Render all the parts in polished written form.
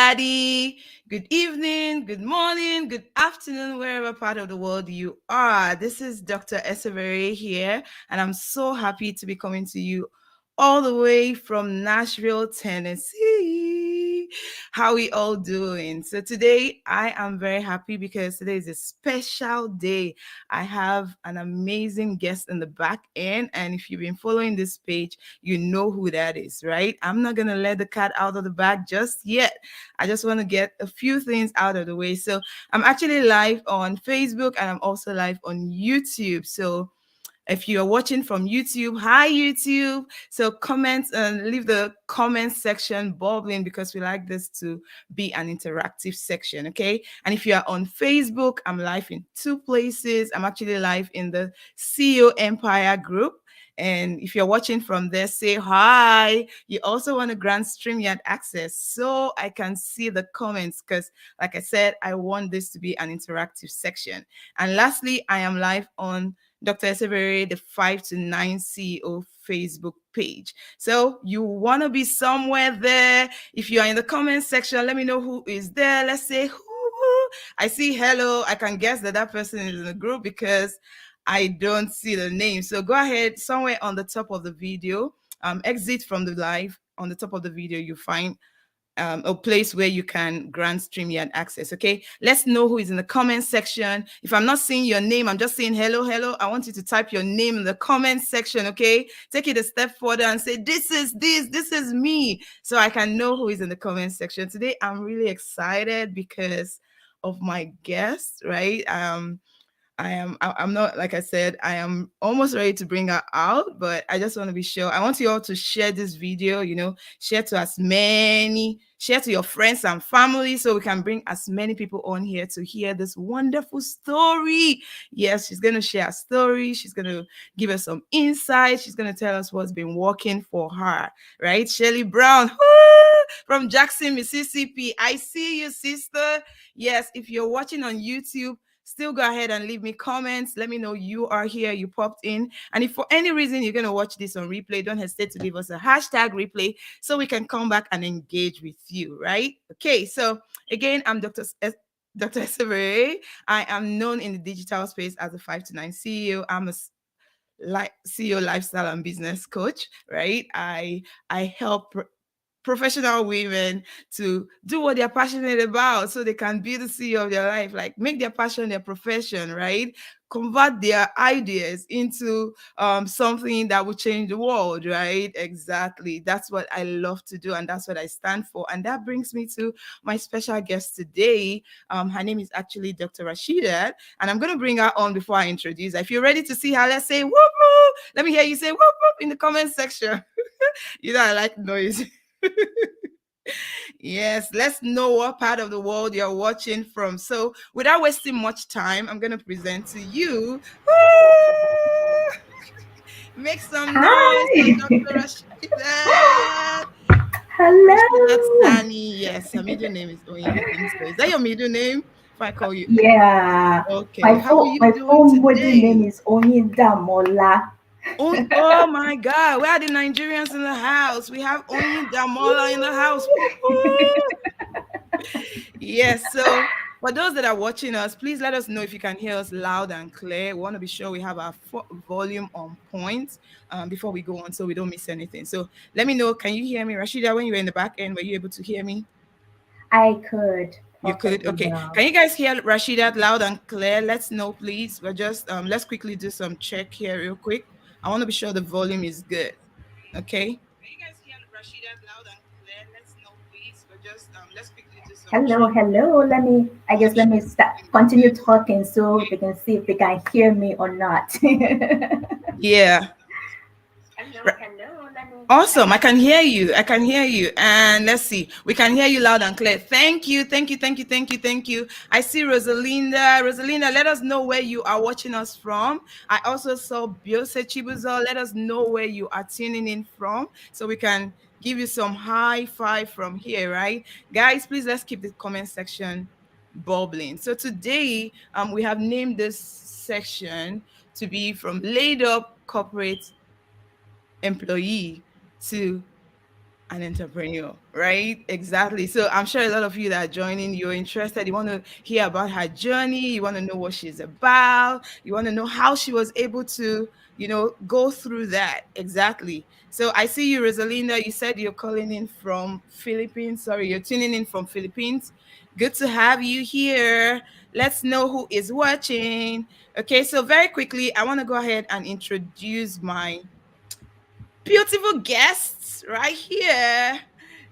everybody. Good evening, good morning, good afternoon, wherever part of the world you are. This is Dr. Esevere here, and I'm so happy to be coming to you all the way from Nashville, Tennessee. How we all doing? So today I am very happy because today is a special day. I have an amazing guest in the back end, and if you've been following this page, you know who that is, right? I'm not going to let the cat out of the bag just yet. I just want to get a few things out of the way. So I'm actually live on Facebook and I'm also live on YouTube. So if you're watching from YouTube, hi YouTube. So comment and leave the comment section bubbling because we like this to be an interactive section, okay? And if you are on Facebook, I'm live in two places. I'm actually live in the CEO Empire group. And if you're watching from there, say hi. You also want to grant StreamYard access so I can see the comments because, like I said, I want this to be an interactive section. And lastly, I am live on Dr. Esevere, the 5 to 9 CEO Facebook page. So you want to be somewhere there. If you are in the comment section, let me know who is there. Let's say who. I see hello. I can guess that that person is in the group because I don't see the name. So go ahead, somewhere on the top of the video, exit from the live. On the top of the video, you find a place where you can grant StreamYard access. Okay, let's know who is in the comment section. If I'm not seeing your name, I'm just saying hello, hello. I want you to type your name in the comment section. Okay, take it a step further and say this is me, so I can know who is in the comment section. Today, I'm really excited because of my guest, right? I'm not, like I said, I am almost ready to bring her out, but I just want to be sure. I want you all to share this video, share share to your friends and family so we can bring as many people on here to hear this wonderful story. Yes, she's going to share a story. She's going to give us some insight. She's going to tell us what's been working for her, right? Shirley Brown from Jackson, Mississippi. I see you, sister. Yes, if you're watching on YouTube, still go ahead and leave me comments. Let me know you are here, you popped in. And if for any reason you're going to watch this on replay, don't hesitate to leave us a hashtag replay so we can come back and engage with you, right? Okay, so again, I'm Dr. Esevere. I am known in the digital space as a 5 to 9 CEO. I'm a CEO lifestyle and business coach, right? I help professional women to do what they're passionate about so they can be the CEO of their life, like make their passion their profession, right? Convert their ideas into something that will change the world, right? Exactly. That's what I love to do, and that's what I stand for. And that brings me to my special guest today. Her name is actually Dr. Rashidat, and I'm going to bring her on before I introduce her. If you're ready to see her, let's say whoop whoop. Let me hear you say whoop whoop in the comment section. I like noise. Yes, let's know what part of the world you're watching from. So, without wasting much time, I'm going to present to you. Make some noise for Hi. Dr. Rashidat. Rashidat Hello. Sanni. Yes, her middle name is Oyin, I think so. Is that your middle name? If I call you. Yeah. Okay. How are you My doing full wedding name today? is Damola. Oh my God. Where are the Nigerians in the house? We have Oyin Damola in the house. Woo-hoo! Yes. So for those that are watching us, please let us know if you can hear us loud and clear. We want to be sure we have our volume on point before we go on so we don't miss anything. So let me know. Can you hear me? Rashida, when you were in the back end, were you able to hear me? I could You could? perfectly Okay. well. Can you guys hear Rashida loud and clear? Let's know, please. We're just let's quickly do some check here real quick. I want to be sure the volume is good. Okay. Can you guys hear Rashida loud and clear? Let's know, please. We're just let's quickly do some Hello, check. hello. I want to be Let sure me the start volume is continue good. talking so Okay. they can see if they can hear me or not. Yeah. Hello, Ra- hello. Awesome. I can hear you. I can hear you. And let's see. We can hear you loud and clear. Thank you. Thank you. Thank you. Thank you. Thank you. I see Rosalinda. Rosalinda, let us know where you are watching us from. I also saw Biose Chibuzo. Let us know where you are tuning in from so we can give you some high five from here, right? Guys, please let's keep the comment section bubbling. So today, we have named this section to be from laid up corporate employee to an entrepreneur, right? Exactly. So I'm sure a lot of you that are joining, you're interested. You want to hear about her journey. You want to know what she's about. You want to know how she was able to, go through that. Exactly. So I see you, Rosalinda. You said you're calling in from Philippines. Sorry, you're tuning in from Philippines. Good to have you here. Let's know who is watching. Okay, so very quickly, I want to go ahead and introduce my beautiful guests right here.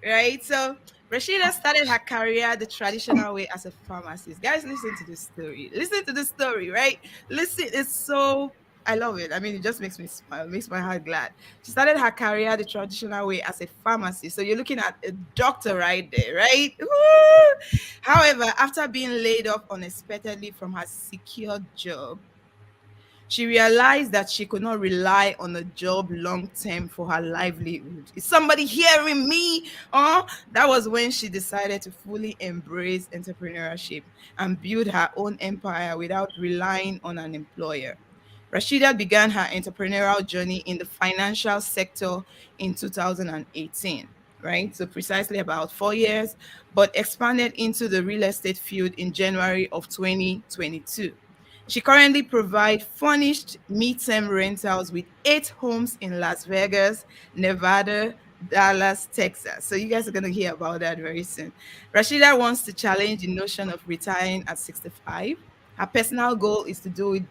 Right. So Rashida started her career the traditional way as a pharmacist. Guys, listen to this story. Listen to this story, right? Listen, it's so I love it. I mean, it just makes me smile, makes my heart glad. She started her career the traditional way as a pharmacist. So you're looking at a doctor right there, right? Woo! However, after being laid off unexpectedly from her secure job, she realized that she could not rely on a job long term for her livelihood. Is somebody hearing me? That was when she decided to fully embrace entrepreneurship and build her own empire without relying on an employer. Rashida began her entrepreneurial journey in the financial sector in 2018, right? So precisely about 4 years, but expanded into the real estate field in January of 2022. She currently provides furnished mid-term rentals with 8 homes in Las Vegas, Nevada, Dallas, Texas. So you guys are going to hear about that very soon. Rashida wants to challenge the notion of retiring at 65. Her personal goal is to do it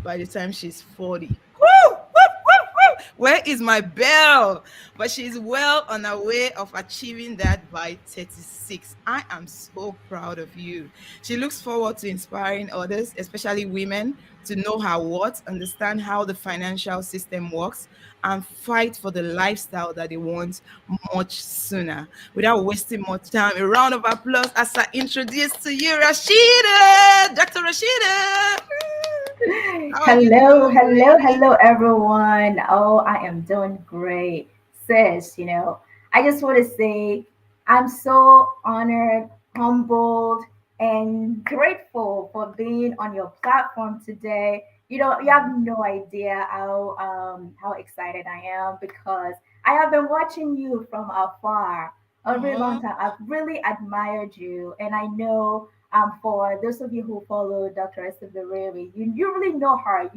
by the time she's 40. Woo! Woo! Woo! Woo! Where is my bell? But she's well on her way of achieving that by 36. I am so proud of you. She looks forward to inspiring others, especially women, to know her worth, understand how the financial system works, and fight for the lifestyle that they want much sooner. Without wasting much time, a round of applause as I introduce to you Rashida, Dr. Rashida. How are you Hello, hello, doing? hello, everyone. Oh, I am doing great, sis. I just want to say I'm so honored, humbled, and grateful for being on your platform today. You have no idea how excited I am because I have been watching you from afar a really long Oh, time. I've really admired you, and I know for those of you who follow Dr. Esther you really know her.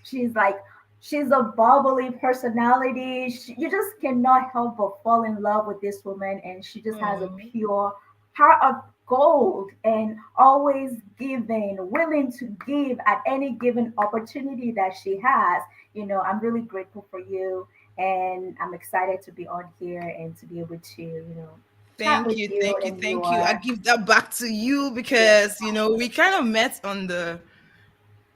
She's like she's a bubbly personality. You just cannot help but fall in love with this woman, and she just has a oh, pure heart of gold and always giving, willing to give at any given opportunity that she has. I'm really grateful for you, and I'm excited to be on here and to be able to, chat thank with you, you thank you, and thank you. I your give that back to you yes. because we kind of met on the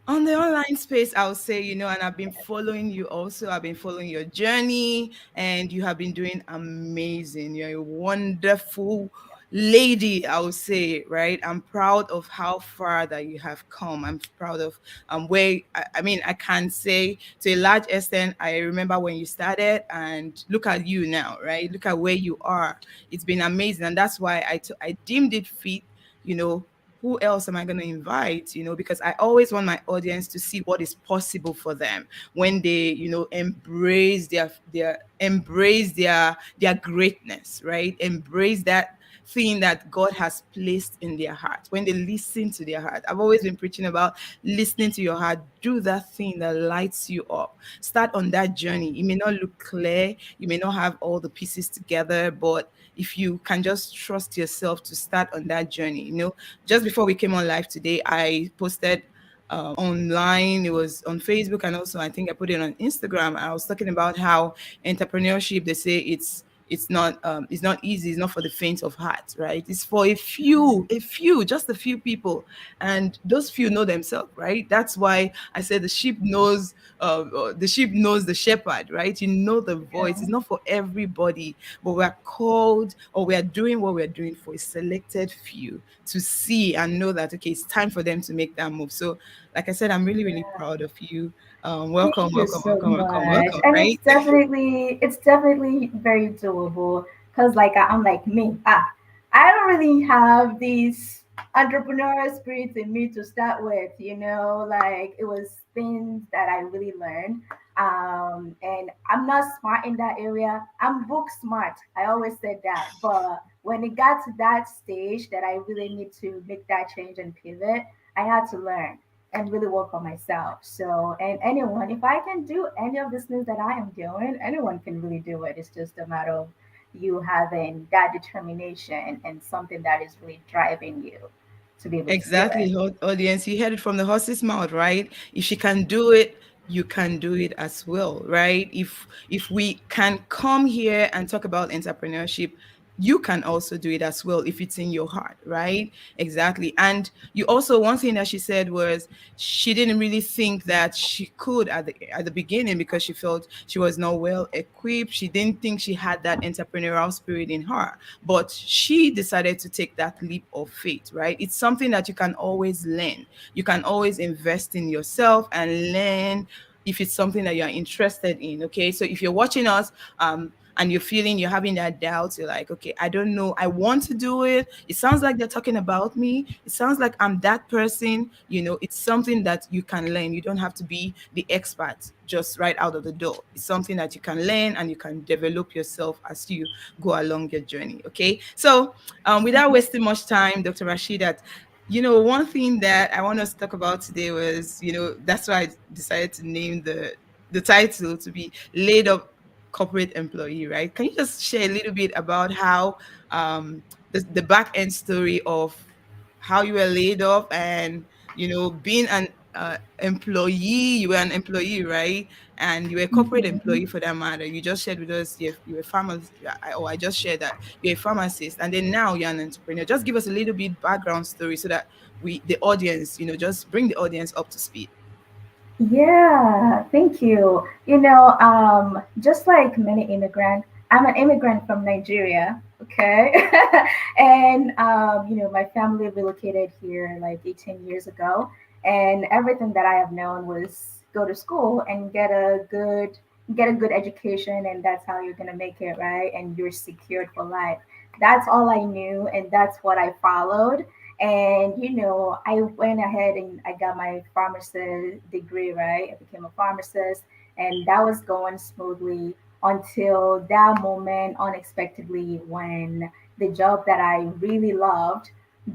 online space, I would say, and I've been following you also. I've been following your journey, and you have been doing amazing. You're a wonderful lady, I would say, right? I'm proud of how far that you have come. I'm proud of where I mean, I can say to a large extent, I remember when you started, and look at you now, right? Look at where you are. It's been amazing, and that's why I deemed it fit, you know who else am I going to invite? Because I always want my audience to see what is possible for them when they, embrace their greatness, right? Embrace that thing that God has placed in their heart. When they listen to their heart. I've always been preaching about listening to your heart. Do that thing that lights you up. Start on that journey. It may not look clear, you may not have all the pieces together, but if you can just trust yourself to start on that journey, just before we came on live today, I posted online. It was on Facebook, and also I think I put it on Instagram. I was talking about how entrepreneurship. They say it's not easy. It's not for the faint of heart, right? It's for just a few people, and those few know themselves, right? That's why I said the sheep knows the shepherd, right? You know the voice. It's not for everybody, but we're called, or we're doing what we're doing for a selected few to see and know that, okay, it's time for them to make that move. So, like I said, I'm really, really proud of you. Welcome, Thank you welcome, so welcome, welcome, much. welcome, And right? it's definitely very doable because like I'm like me. I don't really have these. entrepreneurial spirit in me to start with, like it was things that I really learned. And I'm not smart in that area. I'm book smart. I always said that. But when it got to that stage that I really need to make that change and pivot, I had to learn and really work on myself. So, and anyone, if I can do any of these things that I am doing, anyone can really do it. It's just a matter of you having that determination and something that is really driving you to be able to do it. Exactly, audience. You heard it from the horse's mouth, right? If she can do it, you can do it as well, right? If we can come here and talk about entrepreneurship, you can also do it as well if it's in your heart, right? Exactly. And you also, one thing that she said was she didn't really think that she could at the beginning because she felt she was not well equipped. She didn't think she had that entrepreneurial spirit in her, but she decided to take that leap of faith, right? It's something that you can always learn. You can always invest in yourself and learn if it's something that you're interested in. Okay, so if you're watching us and you're feeling you're having that doubt, you're like, okay, I don't know, I want to do it, it sounds like they're talking about me, it sounds like I'm that person, it's something that you can learn. You don't have to be the expert just right out of the door. It's something that you can learn and you can develop yourself as you go along your journey. Okay, so without wasting much time, Dr. Rashidat, one thing that I want us to talk about today was, that's why I decided to name the title to be laid up corporate employee, right? Can you just share a little bit about how the back end story of how you were laid off and being an employee, you were an employee, right? And you were a corporate Mhm. employee for that matter. You just shared with us you're a pharmacist, or I just shared that you're a pharmacist, and then now you're an entrepreneur. Just give us a little bit background story so that the audience, just bring the audience up to speed. Yeah, thank you. Just like many immigrant, I'm an immigrant from Nigeria, okay? And my family relocated here like 18 years ago, and everything that I have known was go to school and get a good education, and that's how you're going to make it, right? And you're secured for life. That's all I knew, and that's what I followed. And I went ahead and I got my pharmacist degree, right? I became a pharmacist, and that was going smoothly until that moment, unexpectedly, when the job that I really loved,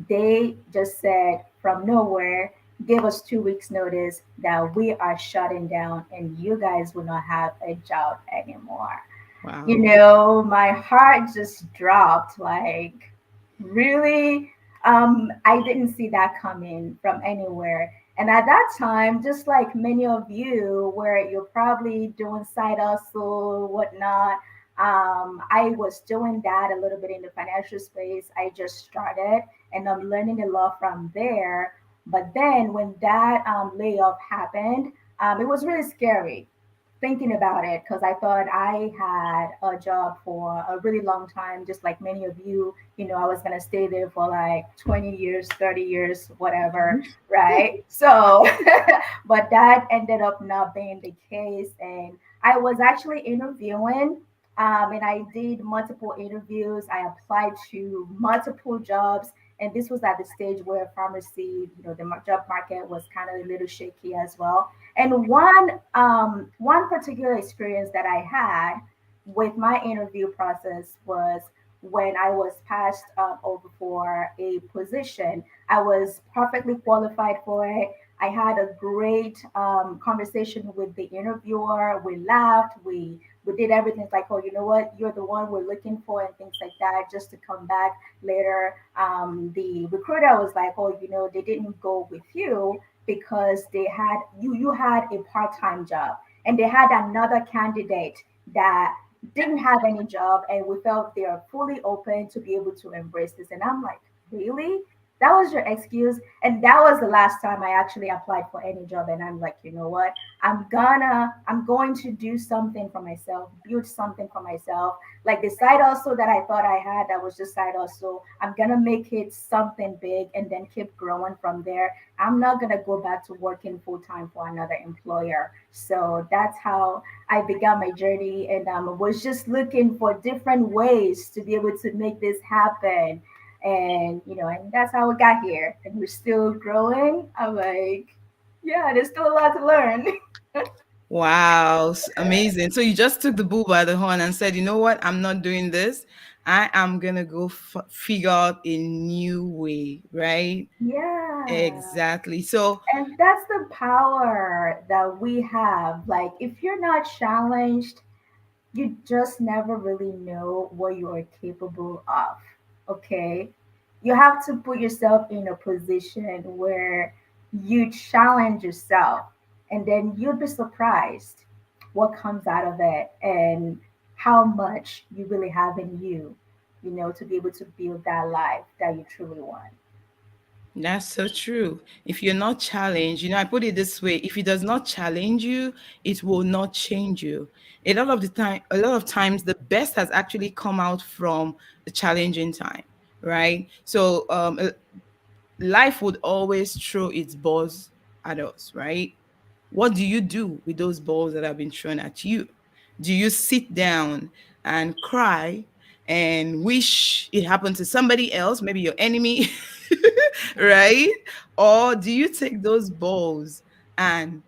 they just said from nowhere, give us 2 weeks notice that we are shutting down and you guys will not have a job anymore. Wow. My heart just dropped. Like, really? I didn't see that coming from anywhere. And at that time, just like many of you, where you're probably doing side hustle, whatnot, I was doing that a little bit in the financial space. I just started and I'm learning a lot from there. But then when that layoff happened, it was really scary thinking about it because I thought I had a job for a really long time, just like many of you. I was going to stay there for like 20 years, 30 years, whatever, right? So, but that ended up not being the case. And I was actually interviewing. And I did multiple interviews. I applied to multiple jobs, and this was at the stage where pharmacy, the job market was kind of a little shaky as well. And one particular experience that I had with my interview process was when I was passed over for a position. I was perfectly qualified for it. I had a great conversation with the interviewer. We laughed. We did everything. It's like, oh, you know what? You're the one we're looking for, and things like that. Just to come back later, the recruiter was like, oh, they didn't go with you because they had you had a part-time job, and they had another candidate that didn't have any job, and we felt they are fully open to be able to embrace this. And I'm like, really? That was your excuse? And that was the last time I actually applied for any job. And I'm like, you know what, I'm going to do something for myself, build something for myself. Like the side hustle that I thought I had, that was just side hustle, I'm gonna make it something big and then keep growing from there. I'm not going to go back to working full time for another employer. So that's how I began my journey, and was just looking for different ways to be able to make this happen. And and that's how we got here, and we're still growing. I'm like, yeah, there's still a lot to learn. Wow, amazing. So you just took the bull by the horn and said, you know what? I'm not doing this. I am going to go figure out a new way, right? Yeah. Exactly. So And that's the power that we have. Like, if you're not challenged, you just never really know what you are capable of. Okay? You have to put yourself in a position where you challenge yourself, and then you'll be surprised what comes out of it and how much you really have in you, to be able to build that life that you truly want. that's so true. If you're not challenged, I put it this way, if it does not challenge you, it will not change you. A lot of times the best has actually come out from the challenging time, right? So life would always throw its balls at us, right? What do you do with those balls that have been thrown at you? Do you sit down and cry and wish it happened to somebody else, maybe your enemy, right? Or do you take those balls and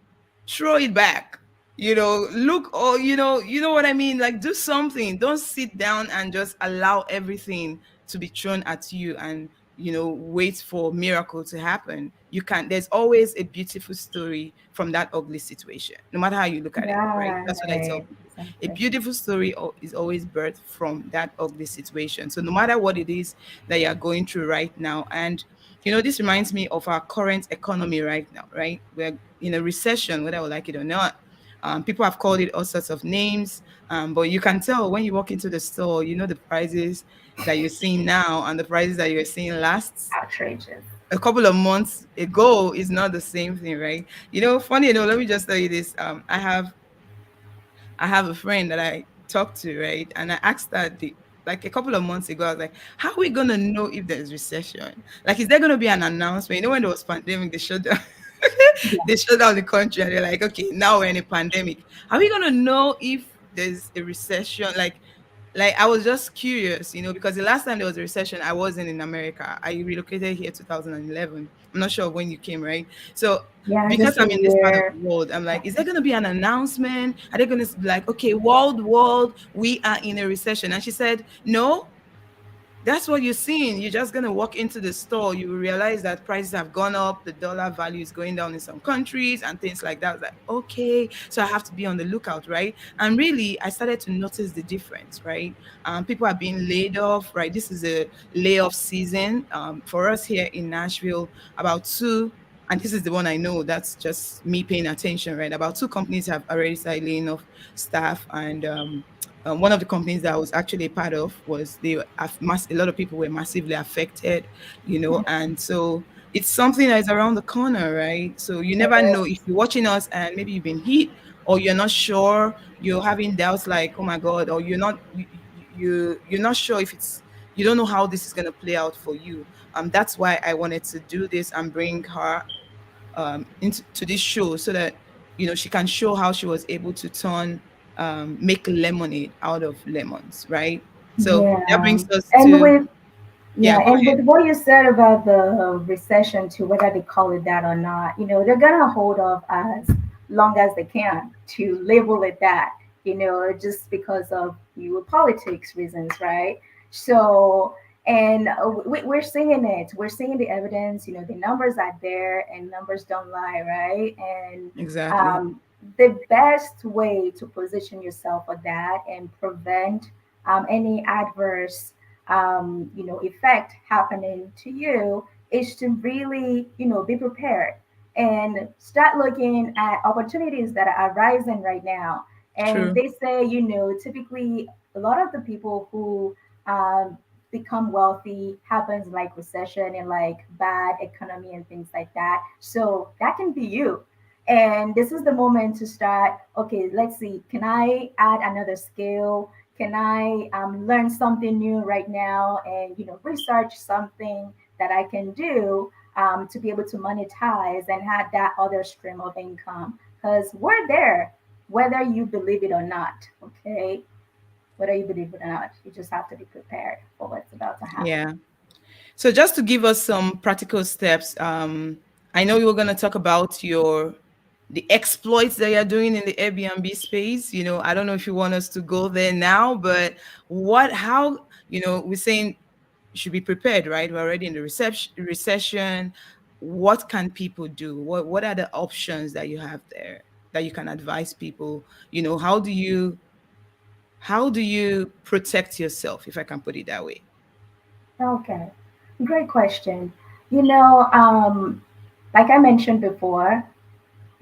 throw it back? Look, or you know what I mean? Like, do something. Don't sit down and just allow everything to be thrown at you and wait for miracle to happen. There's always a beautiful story from that ugly situation, no matter how you look at it, right? That's what I tell Right. people. A Exactly. beautiful story is always birthed from that ugly situation. So no matter what it is that you're going through right now, and this reminds me of our current economy right now, right? We're in a recession, whether we like it or not. People have called it all sorts of names, but you can tell when you walk into the store, the prices that you're seeing now and the prices that you were seeing last Outrageous. a couple of months ago is not the same thing, right? Funny let me just tell you this. I have a friend that I talked to, right? And I asked her like a couple of months ago, I was like, how are we gonna know if there's recession? Like, is there gonna be an announcement? When there was pandemic, they shut down Yeah. they shut down the country and they're like, okay, now we're in a pandemic. Are we gonna know if there's a recession? Like I was just curious, because the last time there was a recession, I wasn't in America. I relocated here 2011. I'm not sure when you came, right? So Yeah, because just a I'm in this part of year. the world, I'm like, is there going to be an announcement? Are they going to be like, okay, world, we are in a recession? And she said, no, that's what you're seeing. You're just going to walk into the store. You will realize that prices have gone up. The dollar value is going down in some countries and things like that. I was like, okay, so I have to be on the lookout, right? And really, I started to notice the difference, right? People are being laid off, right? This is a layoff season. For us here in Nashville, about two, and this is the one I know, that's just me paying attention, right? About two companies have already started laying off staff, and one of the companies that I was actually a part of was a lot of people were massively affected, and so it's something that is around the corner, right? So you It never know if is. you're watching us and maybe you've been hit or you're not sure, you're having doubts like, oh my God, or you're not sure if you don't know how this is going to play out for you. That's why I wanted to do this and bring her into to this show so that she can show how she was able to make lemonade out of lemons, right? So that Yeah. brings us And to, with yeah, Yeah, go and ahead. with what you said about the recession too, whether they call it that or not, they're gonna hold off as long as they can to label it that, just because of politics reasons, right? So, and we're seeing it. We're seeing the evidence. The numbers are there, and numbers don't lie, right? And Exactly. um, the best way to position yourself for that and prevent any adverse effect happening to you is to really, be prepared and start looking at opportunities that are rising right now. And True. they say, typically a lot of the people who um, become wealthy happens like recession and like bad economy and things like that. So that can be you. And this is the moment to start. Okay, let's see. Can I add another skill? Can I learn something new right now and research something that I can do to be able to monetize and have that other stream of income? Because we're there, whether you believe it or not. Okay, whether you believe it or not, you just have to be prepared for what's about to happen. Yeah. So just to give us some practical steps, I know you were going to talk about the exploits that you're doing in the Airbnb space. I don't know if you want us to go there now, but how, we're saying you should be prepared, right? We're already in the recession. What can people do? What are the options that you have there that you can advise people? How do you protect yourself, if I can put it that way? Okay, great question. You know, like I mentioned before,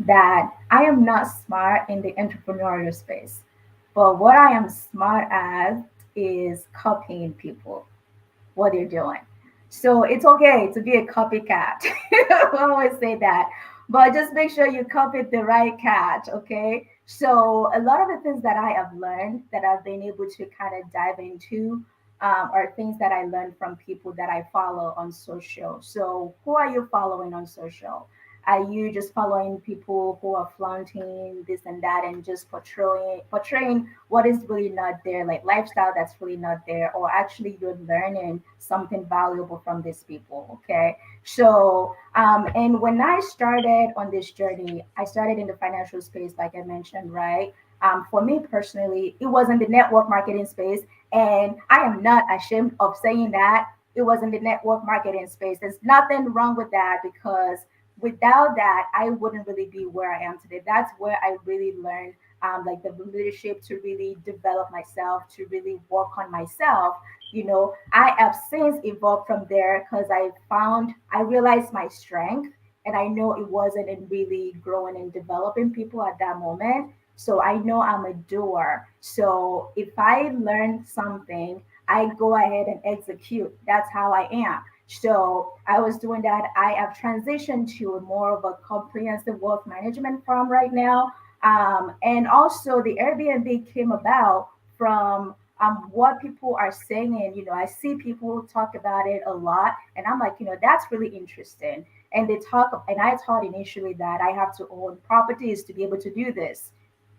that I am not smart in the entrepreneurial space, but what I am smart at is copying people, what they're doing. So it's okay to be a copycat. I always say that. But just make sure you copy the right cat, okay? So a lot of the things that I have learned that I've been able to kind of dive into are things that I learned from people that I follow on social. So who are you following on social? Are you just following people who are flaunting this and that and just portraying what is really not there, like lifestyle that's really not there, or actually you're learning something valuable from these people? Okay. So and when I started on this journey, I started in the financial space, like I mentioned, right? For me personally, it was in the network marketing space, and I am not ashamed of saying that it was in the network marketing space. There's nothing wrong with that, because without that, I wouldn't really be where I am today. That's where I really learned like the leadership to really develop myself, to really work on myself. I have since evolved from there, because I realized my strength, and I know it wasn't in really growing and developing people at that moment. So I know I'm a doer. So if I learn something, I go ahead and execute. That's how I am. So I was doing that. I have transitioned to a more of a comprehensive wealth management firm right now. And also, the Airbnb came about from what people are saying. I see people talk about it a lot, and I'm like, that's really interesting. And and I thought initially that I have to own properties to be able to do this.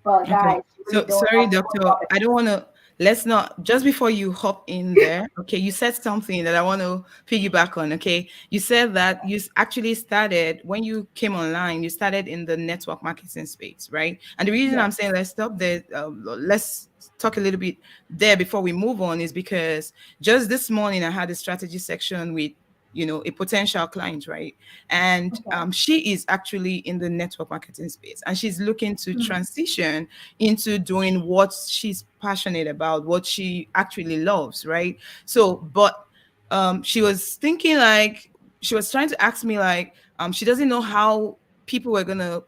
But Okay. guys, you really So don't sorry, have to own doctor. I don't properties. want to, let's not, just before you hop in there, okay, you said something that I want to piggyback on, okay? You said that actually started, when you came online, you started in the network marketing space, right? And the reason Yes. I'm saying let's stop there, let's talk a little bit there before we move on, is because just this morning I had a strategy section with a potential client, right? And Okay. she is actually in the network marketing space, and she's looking to Mm. transition into doing what she's passionate about, what she actually loves, right? So, but she was thinking, like, she was trying to ask me, like, she doesn't know how people were gonna.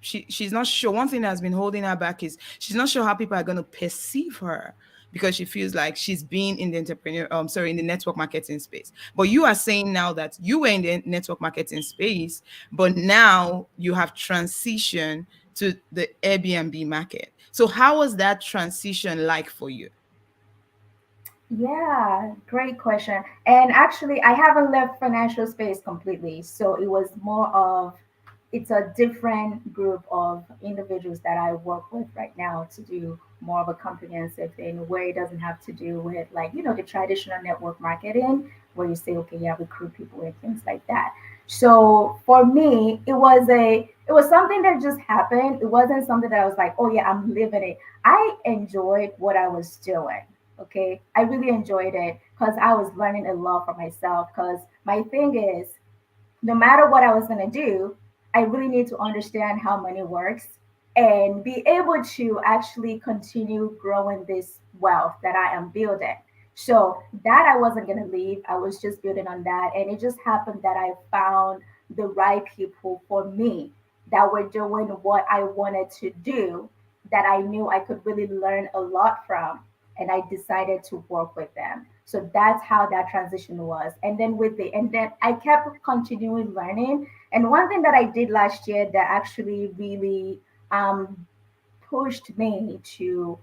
She's not sure. One thing that has been holding her back is she's not sure how people are gonna perceive her, because she feels like she's been in the in the network marketing space. But you are saying now that you were in the network marketing space, but now you have transitioned to the Airbnb market. So how was that transition like for you? Yeah, great question. And actually, I haven't left financial space completely. So it was more of, it's a different group of individuals that I work with right now to do more of a comprehensive thing, where it doesn't have to do with, like, the traditional network marketing, where you say, okay, yeah, recruit people and things like that. So for me, it was something that just happened. It wasn't something that I was like, oh yeah, I'm living it. I enjoyed what I was doing. Okay, I really enjoyed it, because I was learning a lot for myself. Because my thing is, no matter what I was going to do, I really need to understand how money works and be able to actually continue growing this wealth that I am building. So that I wasn't going to leave. I was just building on that. And it just happened that I found the right people for me that were doing what I wanted to do, that I knew I could really learn a lot from. And I decided to work with them. So that's how that transition was. And then I kept continuing learning. And one thing that I did last year that actually really um, pushed me to,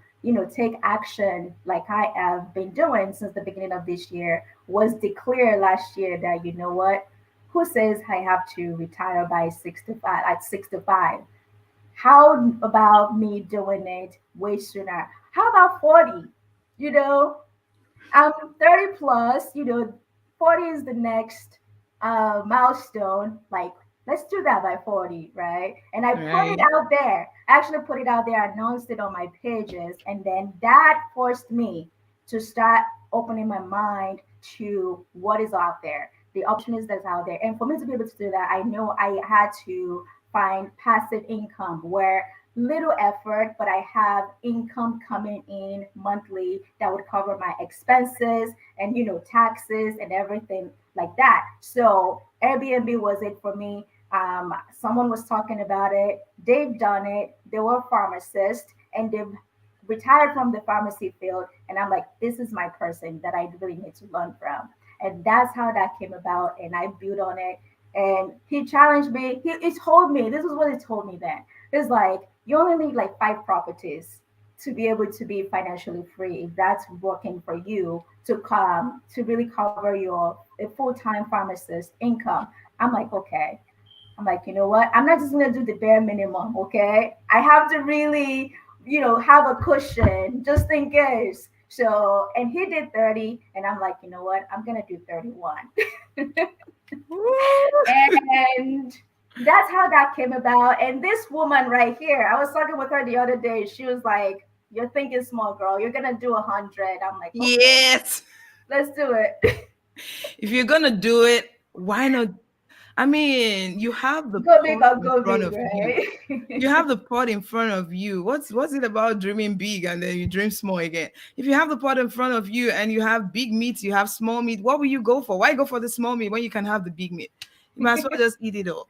take action, like I have been doing since the beginning of this year, was declare last year that, what, who says I have to retire by 65 at 65? How about me doing it way sooner? How about 40? You know, I'm 30 plus, 40 is the next milestone. Like, let's do that by 40, right? And I put it Right. out there. I actually put it out there, announced it on my pages, and then that forced me to start opening my mind to what is out there, the opportunities that's out there. And for me to be able to do that, I know I had to find passive income where little effort, but I have income coming in monthly that would cover my expenses and, taxes and everything like that. So Airbnb was it for me. Someone was talking about it. They've done it. They were pharmacists and they've retired from the pharmacy field. And I'm like, this is my person that I really need to learn from. And that's how that came about. And I built on it. And he challenged me. He told me, this is what he told me then. It's like, you only need like 5 properties to be able to be financially free if that's working for you to come to really cover your a full-time pharmacist income. I'm like, okay. I'm like, you know what? I'm not just gonna do the bare minimum, okay? I have to really, have a cushion just in case. So, and he did 30, and I'm like, you know what? I'm gonna do 31. Woo! And that's how that came about. And this woman right here, I was talking with her the other day. She was like, "You're thinking small, girl. You're gonna do 100." I'm like, "Okay, Yes. let's do it." If you're gonna do it, why not? I mean, you have the Go big pot or in go front big, of you. You right? have the pot in front of you. What's it about dreaming big and then you dream small again? If you have the pot in front of you and you have big meat, you have small meat, what will you go for? Why go for the small meat when you can have the big meat? You might as well just eat it all.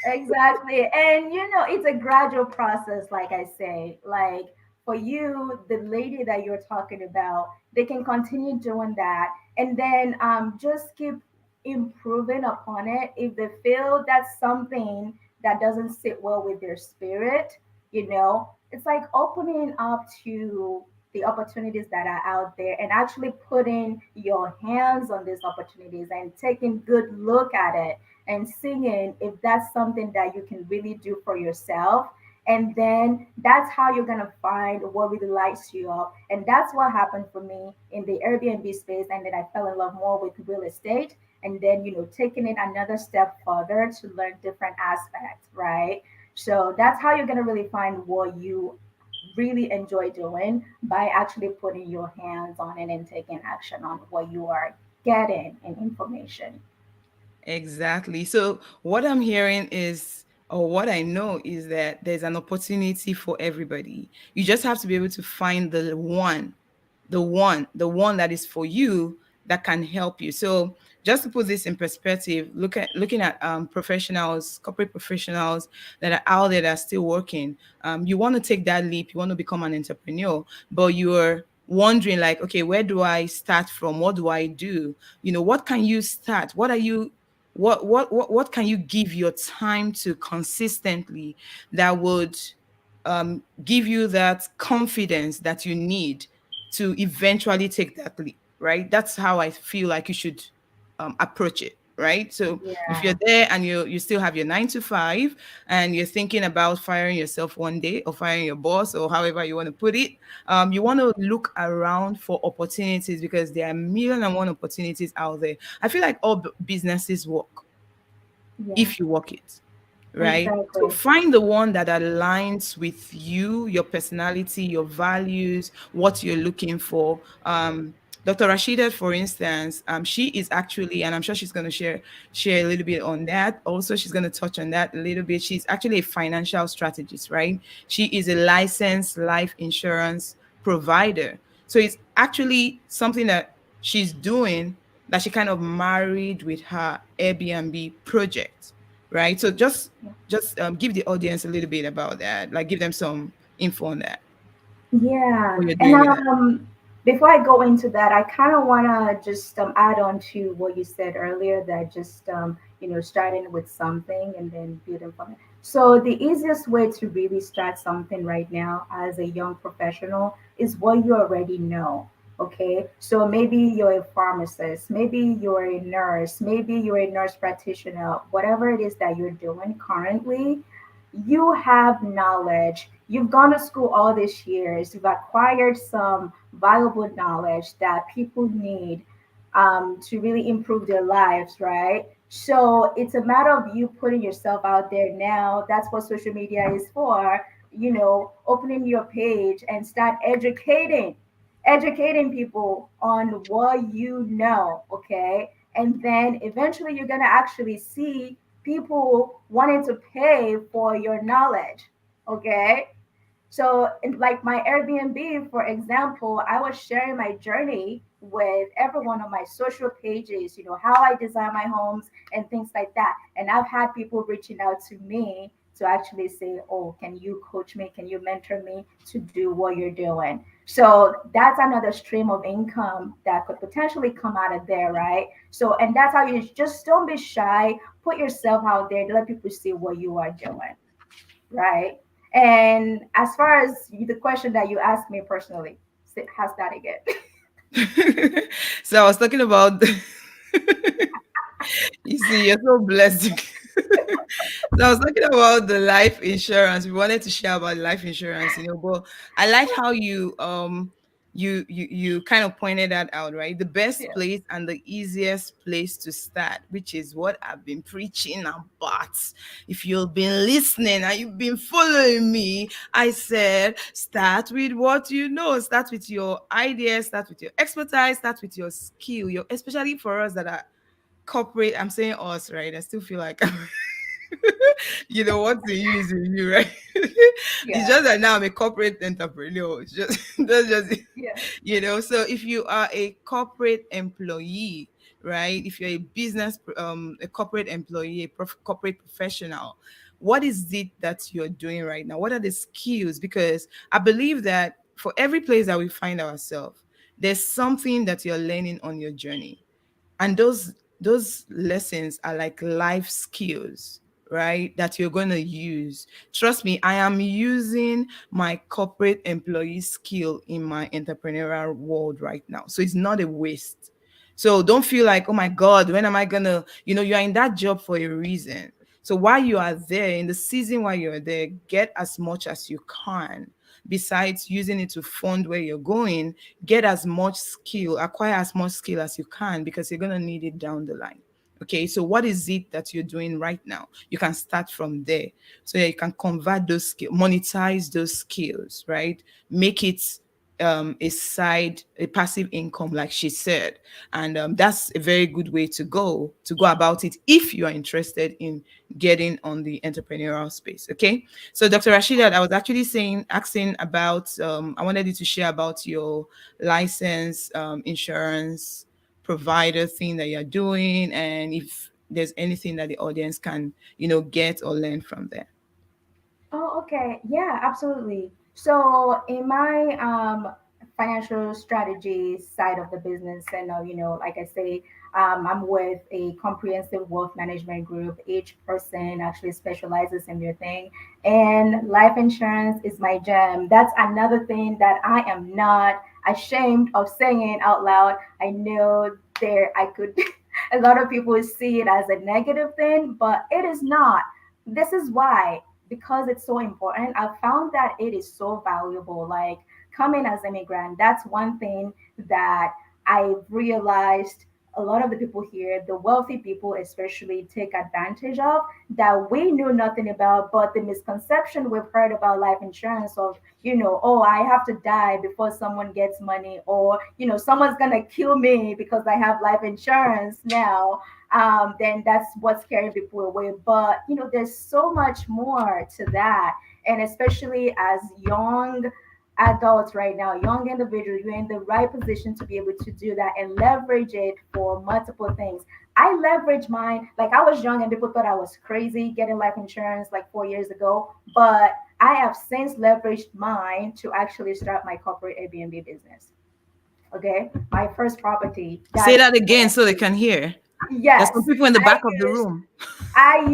Exactly. And it's a gradual process, like I say. Like for you, the lady that you're talking about, they can continue doing that and then just keep improving upon it. If they feel that's something that doesn't sit well with their spirit, it's like opening up to the opportunities that are out there and actually putting your hands on these opportunities and taking good look at it and singing if that's something that you can really do for yourself. And then that's how you're going to find what really lights you up. And that's what happened for me in the Airbnb space. And then I fell in love more with real estate. And then, taking it another step further to learn different aspects, right? So that's how you're going to really find what you really enjoy doing by actually putting your hands on it and taking action on what you are getting in information. Exactly. So what I'm hearing is, or what I know is that there's an opportunity for everybody. You just have to be able to find the one that is for you that can help you. So just to put this in perspective, looking at professionals, corporate professionals that are out there that are still working. You want to take that leap, you want to become an entrepreneur, but you're wondering like, okay, where do I start from? What do I do? What can you start? What can you give your time to consistently that would give you that confidence that you need to eventually take that leap, right? That's how I feel like you should approach it, right? So if you're Yeah. there and you still have your 9 to 5 and you're thinking about firing yourself one day or firing your boss or however you want to put it, you want to look around for opportunities because there are a million and one opportunities out there. I feel like all businesses work Yeah, if you work it, right? So exactly. find the one that aligns with you, your personality, your values, what you're looking for. Dr. Rashidat, for instance, she is actually, and I'm sure she's going to share a little bit on that. Also, she's going to touch on that a little bit. She's actually a financial strategist, right? She is a licensed life insurance provider. So it's actually something that she's doing that she kind of married with her Airbnb project, right? So just give the audience a little bit about that, like give them some info on that, Yeah, what you're and doing with that. before I go into that, I kind of want to just add on to what you said earlier that just starting with something and then building from it. So the easiest way to really start something right now as a young professional is what you already know. Okay, so maybe you're a pharmacist, maybe you're a nurse, maybe you're a nurse practitioner, whatever it is that you're doing currently, you have knowledge. You've gone to school all these years. You've acquired some valuable knowledge that people need. to really improve their lives, right? So it's a matter of you putting yourself out there now. That's what social media is for. Opening your page and start educating people on what you know, okay? And then eventually you're going to actually see people wanting to pay for your knowledge, okay? So, like my Airbnb, for example, I was sharing my journey with everyone on my social pages, how I design my homes and things like that. And I've had people reaching out to me to actually say, oh, can you coach me? Can you mentor me to do what you're doing? So, that's another stream of income that could potentially come out of there, right? So, and that's how you just don't be shy, put yourself out there, let people see what you are doing, right? And as far as the question that you asked me personally, how's that again? So I was talking about you see, you're so blessed. So I was talking about the life insurance. We wanted to share about life insurance, but I like how you kind of pointed that out, right? The best Yeah, place and the easiest place to start, which is what I've been preaching about. If you've been listening and you've been following me, I said start with what you know, start with your ideas, start with your expertise, start with your skill, your especially for us that are corporate. I'm saying us, right? I still feel like what to use in you, right? It's yeah, just that now I'm a corporate entrepreneur. It's just that's just it. yeah. So if you are a corporate employee, right? If you're a a corporate employee, corporate professional, what is it that you're doing right now? What are the skills? Because I believe that for every place that we find ourselves, there's something that you're learning on your journey, and those lessons are like life skills, right, that you're going to use. Trust me, I am using my corporate employee skill in my entrepreneurial world right now, so it's not a waste. So don't feel like, oh my god, when am I gonna, you're in that job for a reason. So while you are there, in the season while you're there, get as much as you can. Besides using it to fund where you're going, get as much skill, acquire as much skill as you can, because you're going to need it down the line. Okay, so what is it that you're doing right now? You can start from there. So yeah, you can convert those skills, monetize those skills, right? Make it a passive income, like she said. And that's a very good way to go about it if you are interested in getting on the entrepreneurial space. Okay, so Dr. Rashida, I was actually asking about, I wanted you to share about your license, insurance provider thing that you're doing, and if there's anything that the audience can, get or learn from there. Oh, okay. Yeah, absolutely. So in my financial strategy side of the business, and like I say, I'm with a comprehensive wealth management group. Each person actually specializes in their thing, and life insurance is my gem. That's another thing that I am not ashamed of saying out loud. I know there I could. A lot of people see it as a negative thing, but it is not. This is why, because it's so important. I found that it is so valuable. Like coming as immigrant, that's one thing that I realized a lot of the people here, the wealthy people especially, take advantage of, that we knew nothing about. But the misconception we've heard about life insurance of, oh, I have to die before someone gets money, or someone's gonna kill me because I have life insurance now, then that's what's scaring people away. But there's so much more to that, and especially as young adults right now, young individuals, you're in the right position to be able to do that and leverage it for multiple things. I leverage mine. Like I was young and people thought I was crazy getting life insurance like 4 years ago, but I have since leveraged mine to actually start my corporate Airbnb business. Okay, my first property. Say That's that what again I so they did. can hear. There's some Yes, people in the I back of the used room. I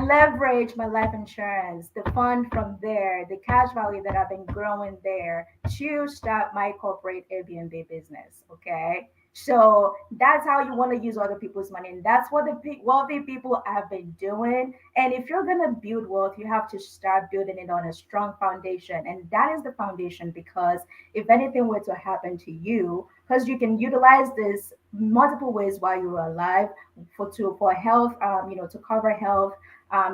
leverage my life insurance, the fund from there, the cash value that I've been growing there to start my corporate Airbnb business. Okay. So that's how you want to use other people's money. And that's what the wealthy people have been doing. And if you're going to build wealth, you have to start building it on a strong foundation. And that is the foundation, because if anything were to happen to you, because you can utilize this multiple ways while you are alive, for health, to cover health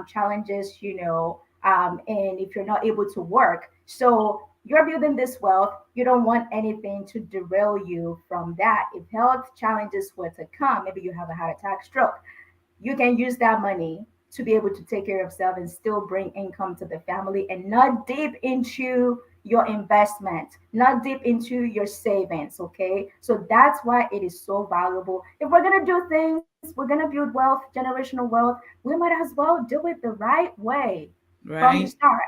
challenges, and if you're not able to work. So you're building this wealth. You don't want anything to derail you from that. If health challenges were to come, maybe you have a heart attack, stroke, you can use that money to be able to take care of yourself and still bring income to the family, and not deep into your investment, not deep into your savings. Okay, so that's why it is so valuable. If we're going to do things, we're going to build wealth, generational wealth, we might as well do it the right way from the Right. start,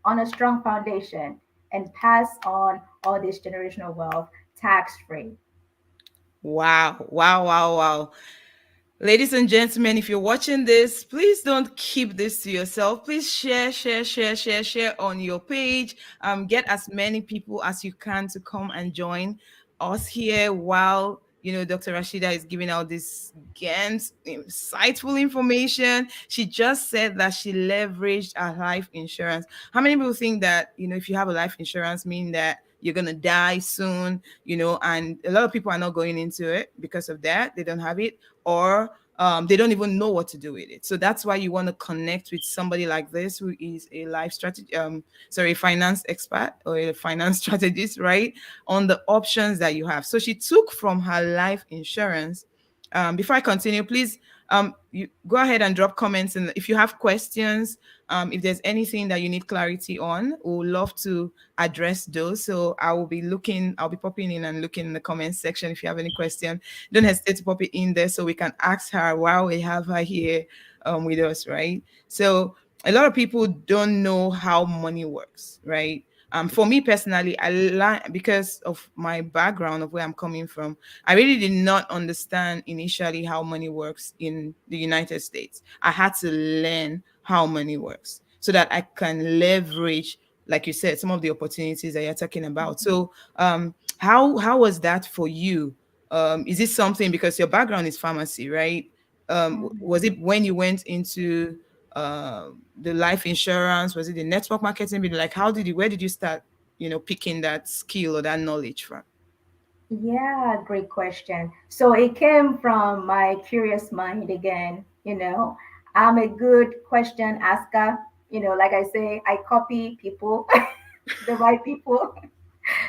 on a strong foundation, and pass on all this generational wealth tax free. Wow. Wow. Wow. Wow. Ladies and gentlemen, if you're watching this, please don't keep this to yourself. Please share on your page. Get as many people as you can to come and join us here while Dr. Rashida is giving out this Gant insightful information. She just said that she leveraged her life insurance. How many people think that if you have a life insurance, mean that you're gonna die soon? And a lot of people are not going into it because of that. They don't have it, or they don't even know what to do with it. So that's why you want to connect with somebody like this who is a life strategy, sorry, finance expert or a finance strategist, right? On the options that you have. So she took from her life insurance. Before I continue, please you go ahead and drop comments, and if you have questions, if there's anything that you need clarity on, we would love to address those. So I'll be popping in and looking in the comments section. If you have any question, don't hesitate to pop it in there so we can ask her while we have her here with us, right? So a lot of people don't know how money works, right? For me personally, I learned because of my background of where I'm coming from. I really did not understand initially how money works in the United States. I had to learn how money works so that I can leverage, like you said, some of the opportunities that you're talking about. So, how was that for you? Is it something, because your background is pharmacy, right? Was Mhm. it when you went into the life insurance? Was it the network marketing? Like, where did you start? Picking that skill or that knowledge from? Yeah, great question. So it came from my curious mind again. I'm a good question asker. Like I say, I copy people, the right people.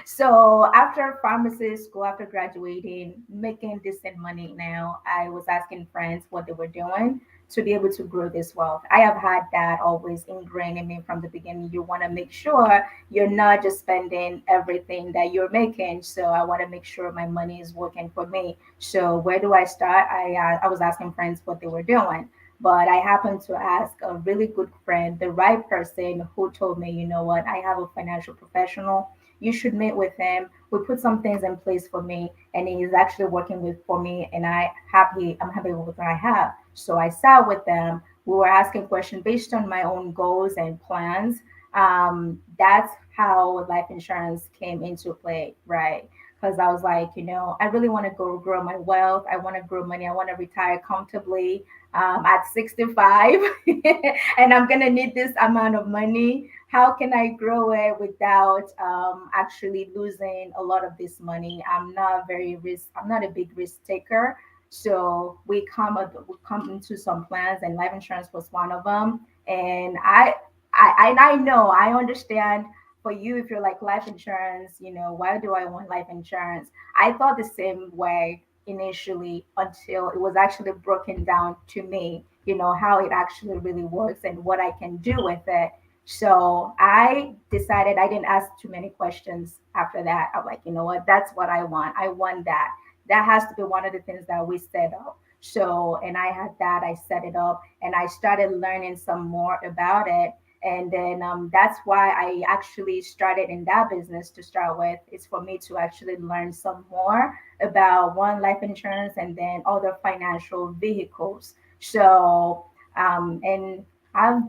So after pharmacy school, after graduating, making decent money now, I was asking friends what they were doing to be able to grow this wealth. I have had that always ingrained in me from the beginning. You want to make sure you're not just spending everything that you're making. So I want to make sure my money is working for me. So where do I start? I was asking friends what they were doing. But I happened to ask a really good friend, the right person, who told me, you know what, I have a financial professional, you should meet with him. We put some things in place for me, and he's actually working with for me, and I'm happy with what I have. So I sat with them. We were asking questions based on my own goals and plans. That's how life insurance came into play, right? Because I was like, I really want to go grow my wealth. I want to grow money. I want to retire comfortably at 65, and I'm gonna need this amount of money. How can I grow it without actually losing a lot of this money? I'm not a big risk taker. So we come into some plans, and life insurance was one of them. And I know, I understand. For you, if you're like life insurance, why do I want life insurance? I thought the same way initially, until it was actually broken down to me, how it actually really works and what I can do with it. So I decided, I didn't ask too many questions after that. I'm like, you know what, that's what I want. I want that. That has to be one of the things that we set up. So, and I had that, I set it up, and I started learning some more about it. And then that's why I actually started in that business to start with. It's for me to actually learn some more about one, life insurance, and then other financial vehicles. So, and I've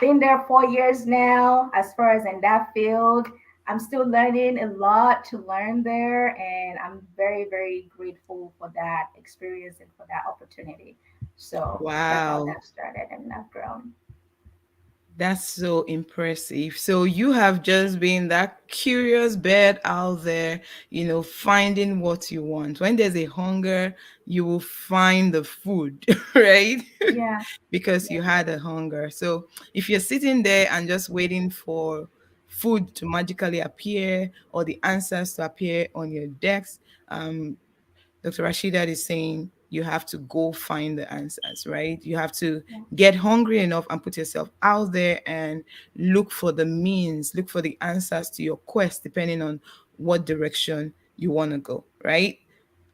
been there 4 years now. As far as in that field, I'm still learning a lot to learn there, and I'm very, very grateful for that experience and for that opportunity. So that's how Wow. that started, and I've grown. That's so impressive. So you have just been that curious bird out there, finding what you want. When there's a hunger, you will find the food, right? Yeah, Because you yeah, had a hunger. So if you're sitting there and just waiting for food to magically appear or the answers to appear on your decks, Dr. Rashidat is saying you have to go find the answers, right? You have to yeah, get hungry enough and put yourself out there and look for the means, look for the answers to your quest, depending on what direction you want to go, right?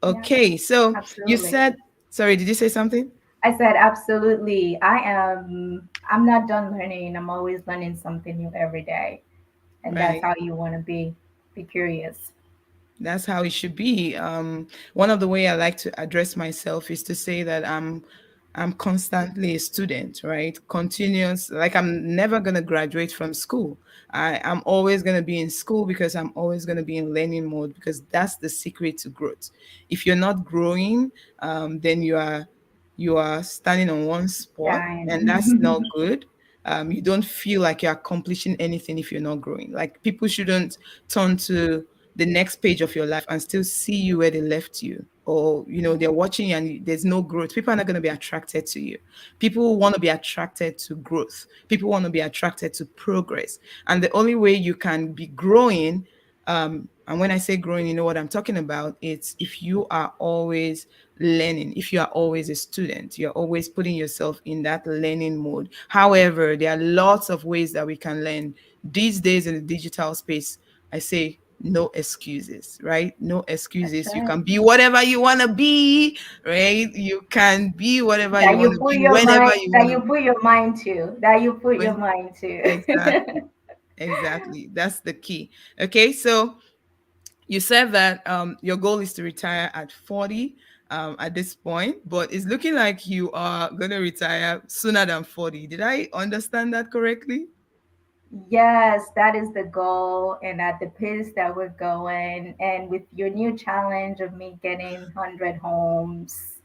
yeah, Okay, so you absolutely. said, sorry, did you say something? I said absolutely. I'm not done learning. I'm always learning something new every day. And that's Right. how you want to be. Be curious. That's how it should be. One of the way I like to address myself is to say that I'm constantly a student, right? Continuous, like I'm never gonna graduate from school. I'm always gonna be in school because I'm always gonna be in learning mode because that's the secret to growth. If you're not growing, then you are standing on one spot, and that's not Dying. good. You don't feel like you're accomplishing anything if you're not growing. Like people shouldn't turn to the next page of your life and still see you where they left you, or they're watching you and there's no growth. People are not going to be attracted to you. People want to be attracted to growth. People want to be attracted to progress, and the only way you can be growing, and when I say growing, you know what I'm talking about. It's if you are always learning, if you are always a student, you're always putting yourself in that learning mode. However, there are lots of ways that we can learn these days in the digital space. I say no excuses, right? No That's excuses. You right. can be whatever you want to be, right? You can be whatever you That want you to put be your whenever mind. you That want you to put your mind to. That you put your be. mind to. Exactly. Exactly. That's the key. Okay. So you said that your goal is to retire at 40 at this point, but it's looking like you are going to retire sooner than 40. Did I understand that correctly? Yes, that is the goal. And at the pace that we're going, and with your new challenge of me getting 100 homes.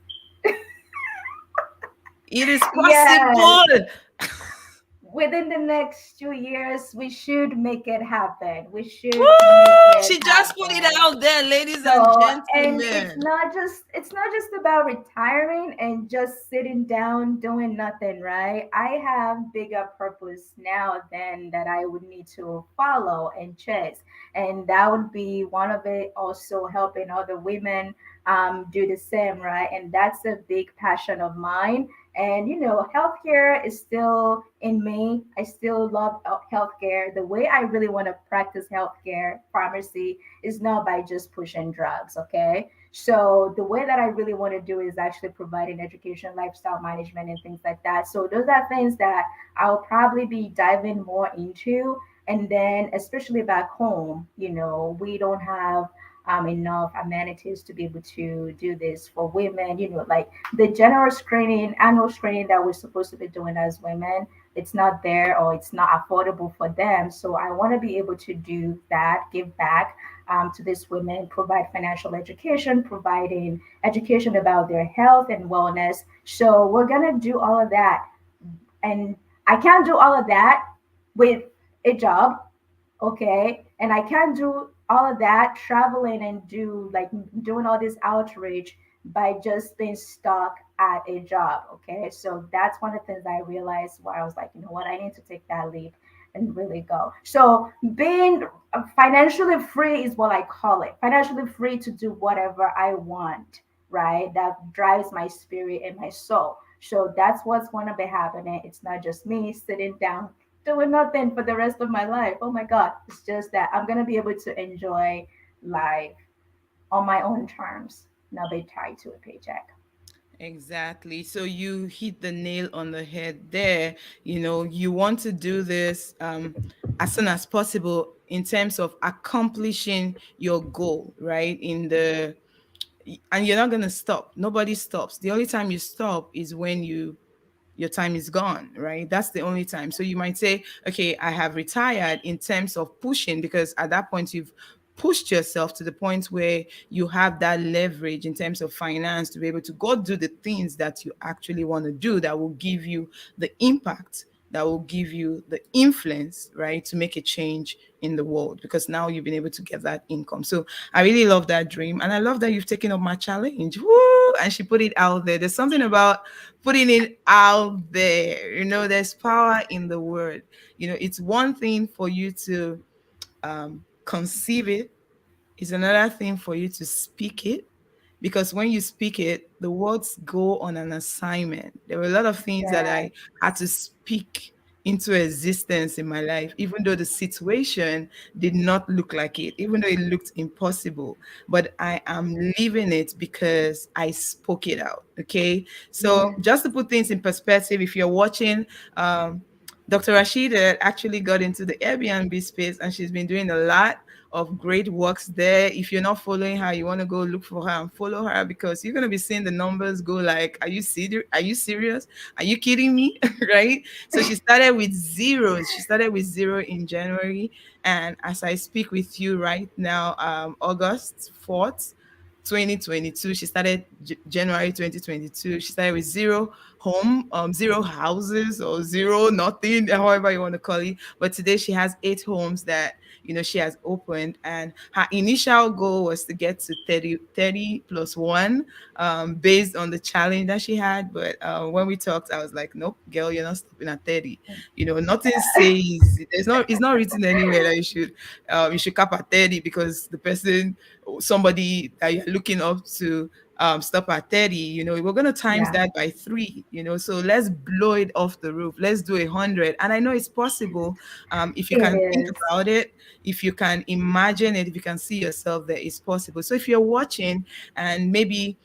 It is Yes, possible. within the next 2 years, we should make it happen. We should make Woo! it She just put it happen. out there, ladies and So, and gentlemen. it's not just about retiring and just sitting down doing nothing, right? I have bigger purpose now than that I would need to follow and chase. And that would be one of it, also helping other women do the same, right? And that's a big passion of mine. And healthcare is still in me. I still love healthcare. The way I really want to practice healthcare, pharmacy, is not by just pushing drugs, okay? So the way that I really want to do is actually providing education, lifestyle management, and things like that. So those are things that I'll probably be diving more into. And then, especially back home, we don't have enough amenities to be able to do this for women. Like the general screening, annual screening that we're supposed to be doing as women, it's not there or it's not affordable for them. So I want to be able to do that, give back to these women, provide financial education, providing education about their health and wellness. So we're gonna do all of that, and I can't do all of that with a job, okay? And I can't do all of that traveling and doing all this outreach by just being stuck at a job, okay? So that's one of the things I realized where I was like, you know what, I need to take that leap and really go. So being financially free is what I call it. Financially free to do whatever I want, right? That drives my spirit and my soul. So that's what's going to be happening. It's not just me sitting down doing nothing for the rest of my life. Oh my God. It's just that I'm going to be able to enjoy life on my own terms, not be tied to a paycheck. Exactly. So you hit the nail on the head there. You want to do this as soon as possible in terms of accomplishing your goal, right? And you're not going to stop. Nobody stops. The only time you stop is when your time is gone, right? That's the only time. So you might say, okay, I have retired in terms of pushing, because at that point you've pushed yourself to the point where you have that leverage in terms of finance to be able to go do the things that you actually want to do that will give you the impact that will give you the influence, right, to make a change in the world, because now you've been able to get that income. So I really love that dream. And I love that you've taken up my challenge. Woo! And she put it out there. There's something about putting it out there. There's power in the word. It's one thing for you to conceive it, it's another thing for you to speak it, because when you speak it, the words go on an assignment. There were a lot of things that Yeah. I had to speak into existence in my life, even though the situation did not look like it, even though it looked impossible. But I am living it because I spoke it out. Okay. So Yeah. just to put things in perspective, if you're watching, Dr. Rashidat actually got into the Airbnb space, and she's been doing a lot of great works there. If you're not following her, you want to go look for her and follow her, because you're going to be seeing the numbers go like, are you serious? Are you serious? Are you kidding me? Right? So she started with zeros. She started with zero in January. And as I speak with you right now, August 4th, 2022, she started January 2022. She started with zero home, zero houses, or zero nothing, however you want to call it. But today she has 8 homes that she has opened, and her initial goal was to get to 30 plus one, based on the challenge that she had. But when we talked, I was like, nope, girl, you're not stopping at 30. Nothing says, it's not written anywhere that you should cap at 30, because the person, somebody that you're looking up to, stop at 30. We're going to times Yeah. that by three. So let's blow it off the roof. Let's do 100. And I know it's possible, if you It can think is. about it, if you can imagine it, if you can see yourself there, it's possible. So if you're watching and maybe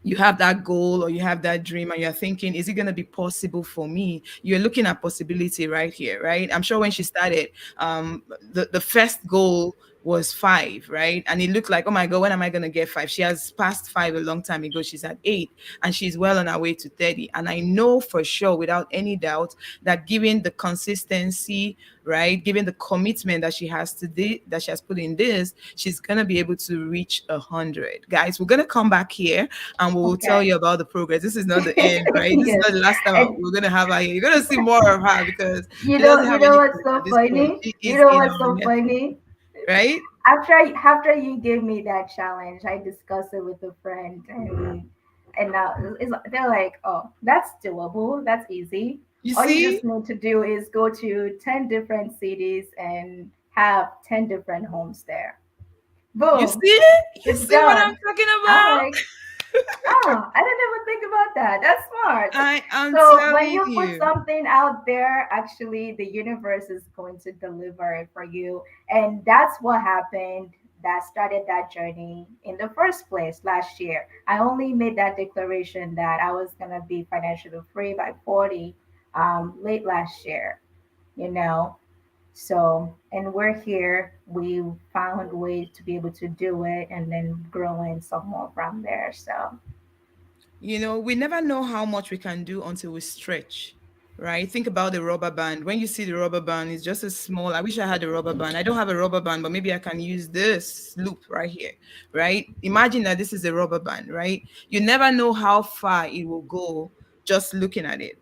you have that goal or you have that dream and you're thinking, is it going to be possible for me? You're looking at possibility right here, right? I'm sure when she started, the first goal was 5, right? And it looked like, oh my God, when am I going to get 5? She has passed 5 a long time ago. She's at 8, and she's well on her way to 30. And I know for sure, without any doubt, that given the consistency, right, given the commitment that she has to that she has put in this, she's going to be able to reach 100. Guys, we're going to come back here and we'll tell Okay. you about the progress. This is not the end, right? This is Yes. not the last time And we're gonna have her here. You're gonna see more of her, because you she know, doesn't you have know anything what's so at this point. funny? She You is know in what's our so network, funny? right? After you gave me that challenge, I discussed it with a friend, and now they're like, "Oh, that's doable. That's easy. You All you see, just need to do is go to 10 different cities and have 10 different homes there. you Boom, see, you it's see what I'm done." talking I'm about. like, "Oh, I didn't even think about that. That's smart." I am So when telling you put you. something out there, actually the universe is going to deliver it for you. And that's what happened that started that journey in the first place last year. I only made that declaration that I was gonna be financially free by 40 late last year, you know. So, and we're here. We found ways to be able to do it and then growing some more from there. So, We never know how much we can do until we stretch, right? Think about the rubber band. When you see the rubber band, it's just a small. I wish I had a rubber band. I don't have a rubber band, but maybe I can use this loop right here, right? Imagine that this is a rubber band, right? You never know how far it will go just looking at it,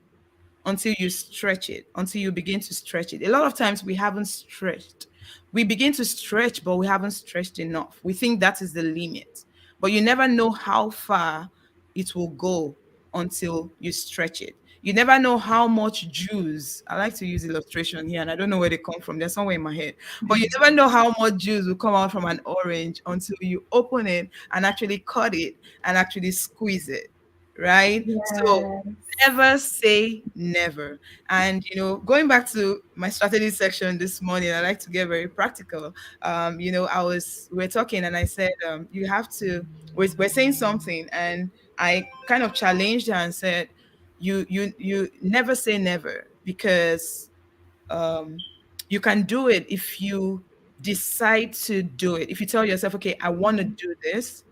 until you stretch it, until you begin to stretch it. A lot of times we haven't stretched. We begin to stretch, but we haven't stretched enough. We think that is the limit, but you never know how far it will go until you stretch it. You never know how much juice. I like to use illustration here, and I don't know where they come from. They're somewhere in my head. But you never know how much juice will come out from an orange until you open it and actually cut it and actually squeeze it, right? So yes. never say never. And going back to my strategy section this morning, I like to get very practical. We're talking and I said, you have to, we're saying something, and I kind of challenged her and said, you never say never, because um, you can do it if you decide to do it. If you tell yourself, okay, I want to do this,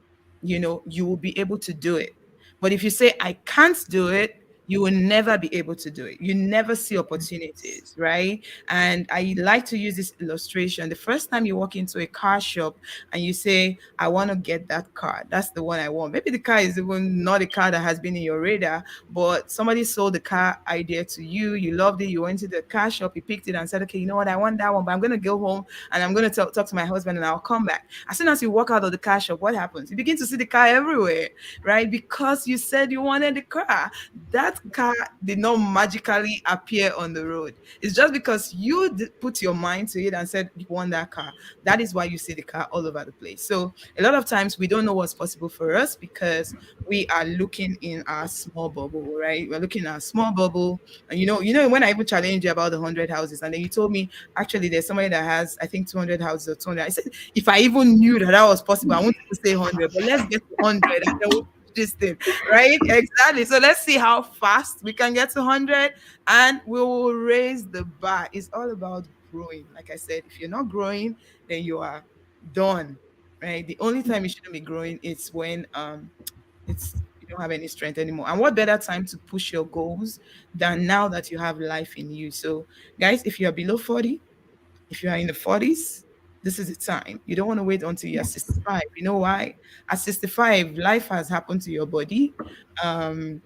you will be able to do it. But if you say, I can't do it, you will never be able to do it. You never see opportunities, right? And I like to use this illustration. The first time you walk into a car shop and you say, I want to get that car, that's the one I want. Maybe the car is even not a car that has been in your radar, but somebody sold the car idea to you. You loved it. You went to the car shop, you picked it and said, okay, you know what? I want that one, but I'm going to go home and I'm going to talk to my husband and I'll come back. As soon as you walk out of the car shop, what happens? You begin to see the car everywhere, right? Because you said you wanted the car. That car did not magically appear on the road. It's just because you put your mind to it and said you want that car. That is why you see the car all over the place. So a lot of times we don't know what's possible for us because we are looking in our small bubble, right? We're looking in our small bubble. And when I even challenged you about the 100 houses, and then you told me actually there's somebody that has, I think, 200 houses or 200. I said, if I even knew that was possible, I wanted to say 100, but let's get to 100 and then we'll push this thing, right? Exactly. So let's see how fast we can get to 100 and we will raise the bar. It's all about growing. Like I said, if you're not growing, then you are done, right? The only time you shouldn't be growing is when it's you don't have any strength anymore. And what better time to push your goals than now that you have life in you? So guys, if you are below 40, if you are in the 40s, this is the time. You don't want to wait until you're Yes. 65. You know why? At 65, life has happened to your body. Um,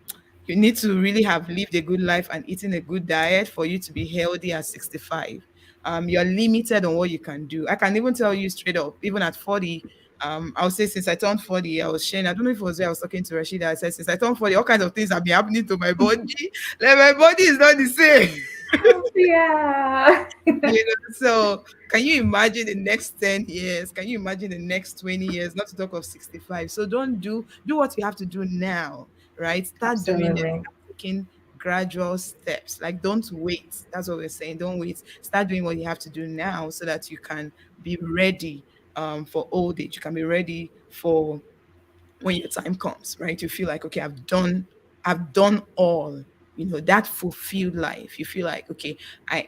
you need to really have lived a good life and eaten a good diet for you to be healthy at 65. You're limited on what you can do. I can even tell you straight up, even at 40, I would say since I turned 40, I was sharing, I don't know if it was where I was talking to Rashidat. I said, since I turned 40, all kinds of things have been happening to my body. Like my body is not the same. Yeah. So can you imagine the next 10 years? Can you imagine the next 20 years? Not to talk of 65. So don't do what you have to do now, right? Start doing it, Absolutely. start taking gradual steps. Like don't wait. That's what we're saying. Don't wait. Start doing what you have to do now so that you can be ready for old age. You can be ready for when your time comes, right? You feel like, okay, I've done all, that fulfilled life. You feel like, okay,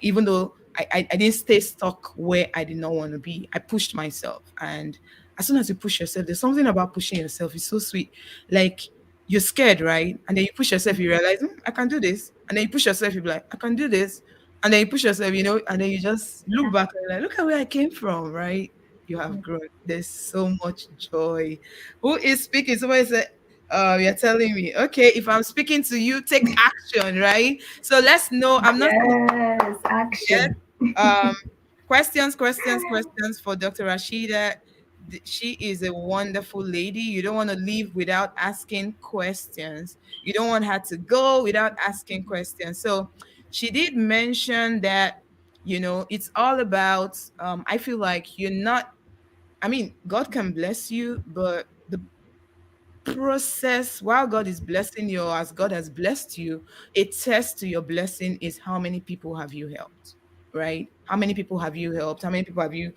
even though I didn't stay stuck where I did not want to be, I pushed myself. And as soon as you push yourself, there's something about pushing yourself. It's so sweet. Like you're scared, right? And then you push yourself, you realize, I can do this. And then you push yourself, you be like, I can do this. And then you push yourself, and then you just look Yeah. back and you're like, look at where I came from, right? You have grown. There's so much joy. Who is speaking? Somebody said, you're telling me, okay, if I'm speaking to you, take action, right? So let's know. I'm not saying Yes. yes. Action. Um, questions for Dr. Rashida. She is a wonderful lady. You don't want to leave without asking questions. You don't want her to go without asking questions. So she did mention that, it's all about, I feel like you're not, I mean, God can bless you, but the process while God is blessing you, or as God has blessed you, a test to your blessing is how many people have you helped, right? How many people have you helped? How many people have you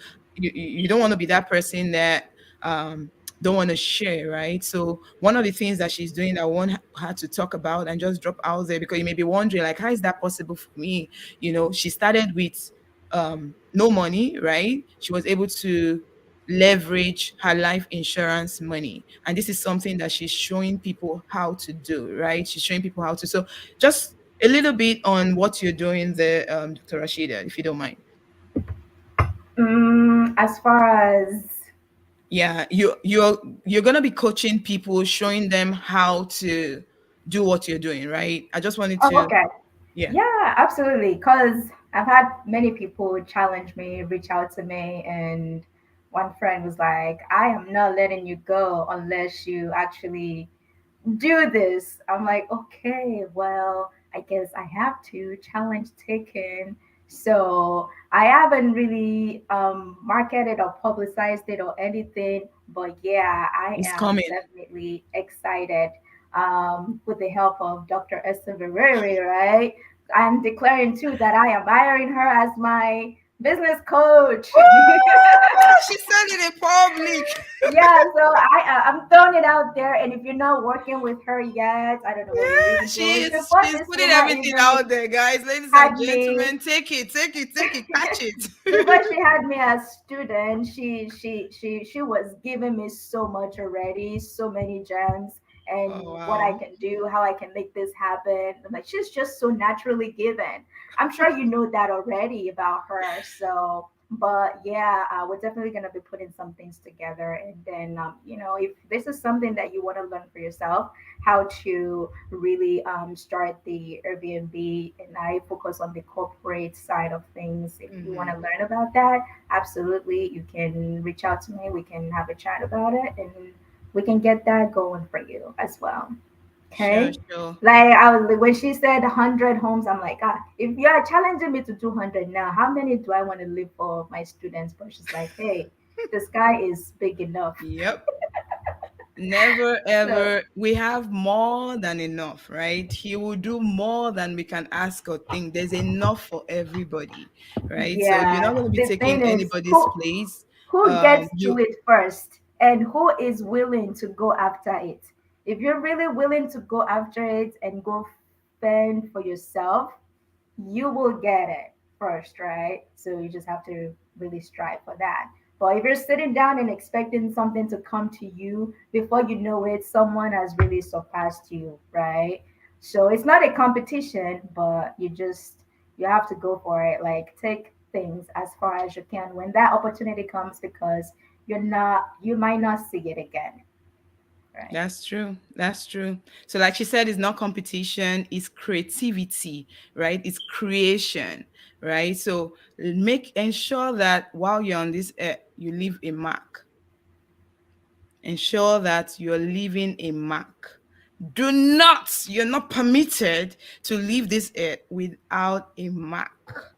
don't want to be that person that don't want to share, right? So one of the things that she's doing that I want her to talk about and just drop out there, because you may be wondering, like, how is that possible for me? She started with no money, right? She was able to leverage her life insurance money. And this is something that she's showing people how to do, right? She's showing people how to. So just a little bit on what you're doing there, Dr. Rashida, if you don't mind. As far as Yeah, you're gonna be coaching people, showing them how to do what you're doing, right? I just wanted oh, to, okay. yeah. Yeah, absolutely. Because I've had many people challenge me, reach out to me, and one friend was like, I am not letting you go unless you actually do this. I'm like, okay, well, I guess I have to. Challenge taken. So I haven't really marketed or publicized it or anything, but yeah, I It's am coming. definitely excited with the help of Dr. Esther Vereri, right? I'm declaring too that I am hiring her as my business coach. She said it in public. Yeah, so I'm throwing it out there, and if you're not working with her yet, I don't know what you're Yeah, really going through. But she's this putting woman everything even out there, guys. Ladies and had me gentlemen, take it, catch before it. she had me as student. She was giving me so much already, so many gems, and Oh what I wow. can do, how I can make this happen. I'm like, she's just so naturally given. I'm sure you know that already about her. So, but yeah, we're definitely going to be putting some things together. And then, if this is something that you want to learn for yourself, how to really start the Airbnb, and I focus on the corporate side of things. If you want to Mm-hmm. learn about that, absolutely, you can reach out to me. We can have a chat about it, and we can get that going for you as well. Sure, Okay. sure. Like when she said 100 homes, I'm like, if you are challenging me to do 100 now, how many do I want to live for my students? But she's like, hey, the sky is big enough. Yep. Never So ever. We have more than enough, right? He will do more than we can ask or think. There's enough for everybody, right? So you're not yeah, going to be the taking thing is, anybody's place. who gets to You it first, and who is willing to go after it? If you're really willing to go after it and go fend for yourself, you will get it first, right? So you just have to really strive for that. But if you're sitting down and expecting something to come to you, before you know it, someone has really surpassed you, right? So it's not a competition, but you have to go for it. Like take things as far as you can when that opportunity comes, because you might not see it again, right? That's true. That's true. So, like she said, it's not competition, it's creativity, right? It's creation, right? So, ensure that while you're on this earth, you leave a mark. Ensure that you're leaving a mark. You're not permitted to leave this earth without a mark.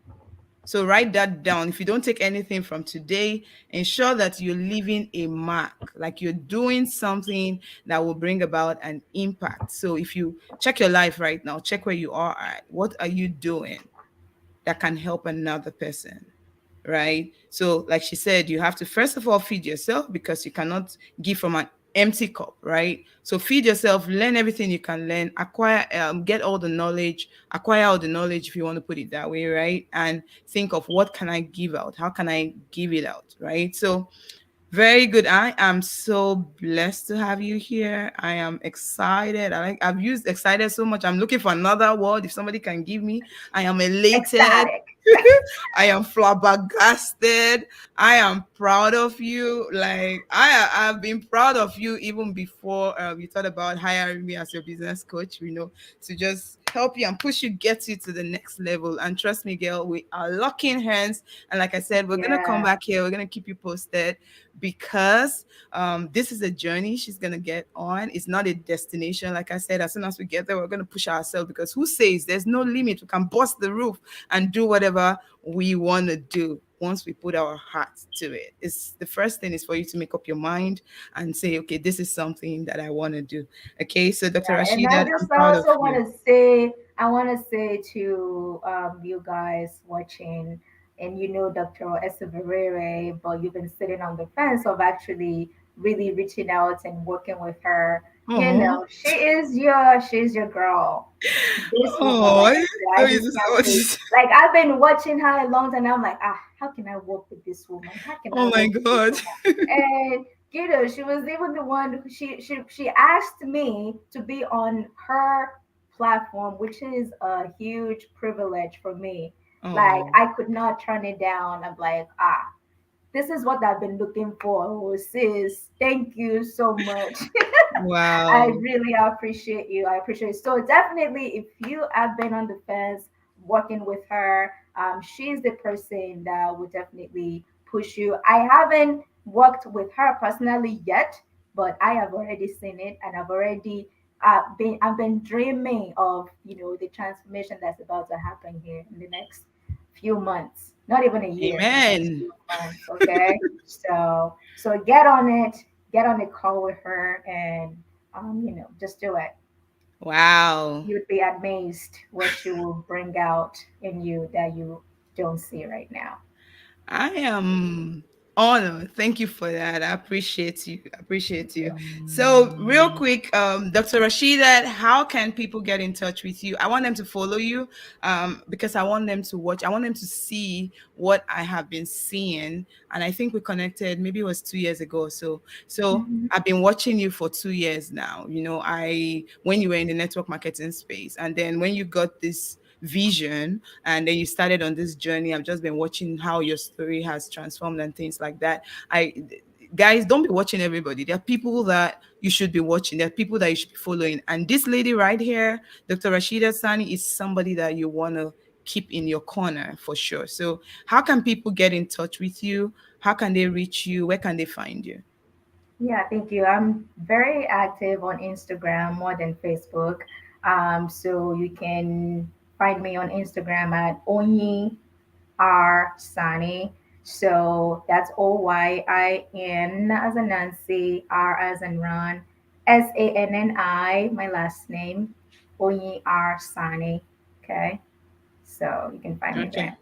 So write that down. If you don't take anything from today, ensure that you're leaving a mark, like you're doing something that will bring about an impact. So if you check your life right now, check where you are at. What are you doing that can help another person? Right? So, like she said, you have to first of all feed yourself because you cannot give from an empty cup, right? So, feed yourself, learn everything you can learn, get all the knowledge, acquire all the knowledge if you want to put it that way, right? And think of what can I give out? How can I give it out, right? So, very good. I am so blessed to have you here. I am excited. I've used excited so much. I'm looking for another word if somebody can give me. I am elated. Ecstatic. I am flabbergasted. I am proud of you. Like I've been proud of you even before you thought about hiring me as your business coach. To just help you and push you, get you to the next level. And trust me, girl, we are locking hands. And like I said, we're gonna come Yeah. back here. We're gonna keep you posted because this is a journey she's gonna get on. It's not a destination. Like I said, as soon as we get there, we're gonna push ourselves because who says there's no limit? We can bust the roof and do whatever we want to do once we put our hearts to it. It's the first thing is for you to make up your mind and say, okay, this is something that I want to do. Okay, so Dr. Yeah, and I Rashidat, I'm just proud of also want you. to say, I want to say to you guys watching, and Dr. Esaverere, but you've been sitting on the fence of actually really reaching out and working with her. Oh, She's your girl. This woman, like oh, I said, so I you just just, can't oh, wait. Like I've been watching her a long time. I'm like, how can I work with this woman? How can I oh my work with this God. woman? And she was even the one she asked me to be on her platform, which is a huge privilege for me. Like Oh, I could not turn it down. I'm like, this is what I've been looking for. Oh, sis, thank you so much. I wow. really appreciate you. I appreciate it. So definitely, if you have been on the fence working with her, she's the person that would definitely push you. I haven't worked with her personally yet, but I have already seen it, and I've been dreaming of the transformation that's about to happen here in the next few months. Not even a year, in the next Amen. few months. Okay, so get on it. Get on a call with her and just do it. Wow. You'd be amazed what she will bring out in you that you don't see right now. I am honor. Thank you for that. I appreciate you. I appreciate Thank you. you. So, real quick, Dr. Rashidat, how can people get in touch with you? I want them to follow you, because I want them to watch. I want them to see what I have been seeing. And I think we connected. Maybe it was 2 years ago. So Mhm. I've been watching you for 2 years now. I when you were in the network marketing space, and then when you got this vision and then you started on this journey. I've just been watching how your story has transformed and things like that. I Guys, don't be watching everybody. There are people that you should be watching. There are people that you should be following. And this lady right here, Dr. Rashida Sani, is somebody that you want to keep in your corner for sure. So how can people get in touch with you? How can they reach you? Where can they find you? Yeah, thank you. I'm very active on Instagram more than Facebook. So you can find me on Instagram at Onyi R Sani. So that's Oyin as in Nancy, R as in Ron, Sanni, my last name, Onyi R Sani. Okay, so you can find me Okay. there.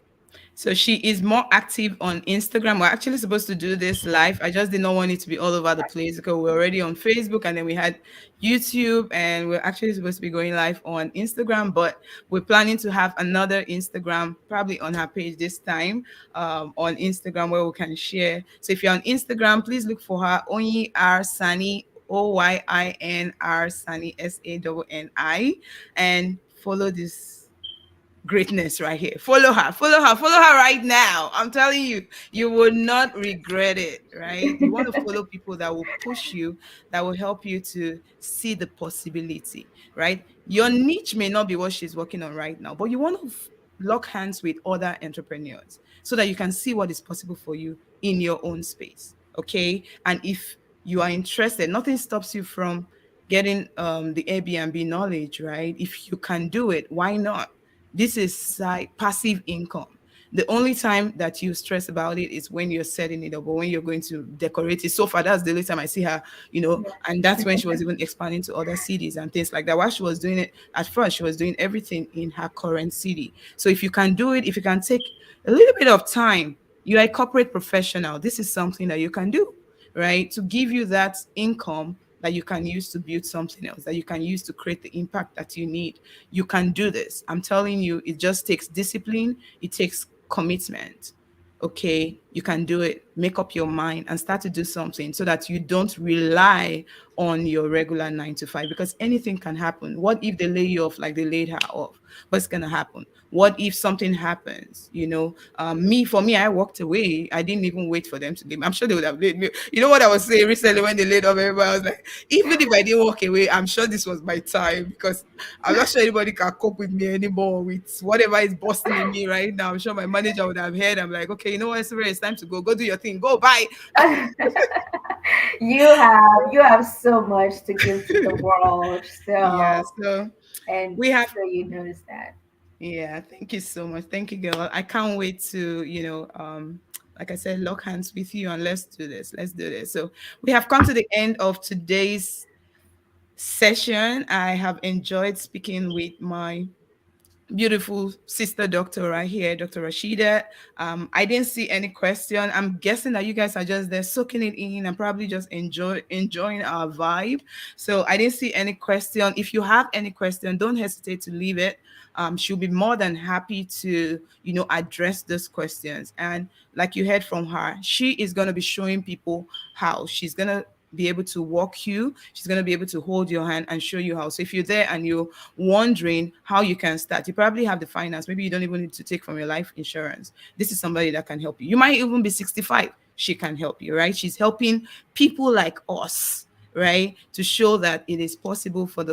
So she is more active on Instagram. We're actually supposed to do this live. I just did not want it to be all over the place because we're already on Facebook and then we had YouTube and we're actually supposed to be going live on Instagram, but we're planning to have another Instagram probably on her page this time, on Instagram where we can share. So if you're on Instagram, please look for her, Onyi R Sani, Oyin R Sani, Sanni, and follow this greatness right here. Follow her right now. I'm telling you, you will not regret it, right? You want to follow people that will push you, that will help you to see the possibility, right? Your niche may not be what she's working on right now, but you want to lock hands with other entrepreneurs so that you can see what is possible for you in your own space, okay? And if you are interested, nothing stops you from getting the Airbnb knowledge, right? If you can do it, why not? This is passive income. The only time that you stress about it is when you're setting it up or when you're going to decorate it. So far, that's the only time I see her, and that's when she was even expanding to other cities and things like that. While she was doing it at first, she was doing everything in her current city. So if you can do it, if you can take a little bit of time, you're a corporate professional. This is something that you can do, right? To give you that income that you can use to build something else, that you can use to create the impact that you need. You can do this. I'm telling you, it just takes discipline, it takes commitment. Okay, you can do it. Make up your mind and start to do something so that you don't rely on your regular 9 to 5 because anything can happen. What if they lay you off like they laid her off? What's gonna happen? What if something happens? For me, I walked away. I didn't even wait for them to leave me. I'm sure they would have laid me. You know what I was saying recently when they laid off everybody? I was like, even if I didn't walk away, I'm sure this was my time because I'm not sure anybody can cope with me anymore with whatever is busting in me right now. I'm sure my manager would have heard. I'm like, okay, you know what, it's time to go. Go do your thing. Go, bye. You have so much to give to the world. Yeah. So So and we have so you notice that. Yeah, thank you so much. Thank you, girl. I can't wait to, like I said, lock hands with you and let's do this. Let's do this. So we have come to the end of today's session. I have enjoyed speaking with my beautiful sister doctor right here, Dr. Rashida. I didn't see any question. I'm guessing that you guys are just there soaking it in and probably just enjoying our vibe. So I didn't see any question. If you have any question, don't hesitate to leave it. She'll be more than happy to, address those questions. And like you heard from her, she is going to be showing people how. She's going to be able to walk you. She's going to be able to hold your hand and show you how. So if you're there and you're wondering how you can start, you probably have the finance. Maybe you don't even need to take from your life insurance. This is somebody that can help you. You might even be 65. She can help you, right? She's helping people like us, right? To show that it is possible for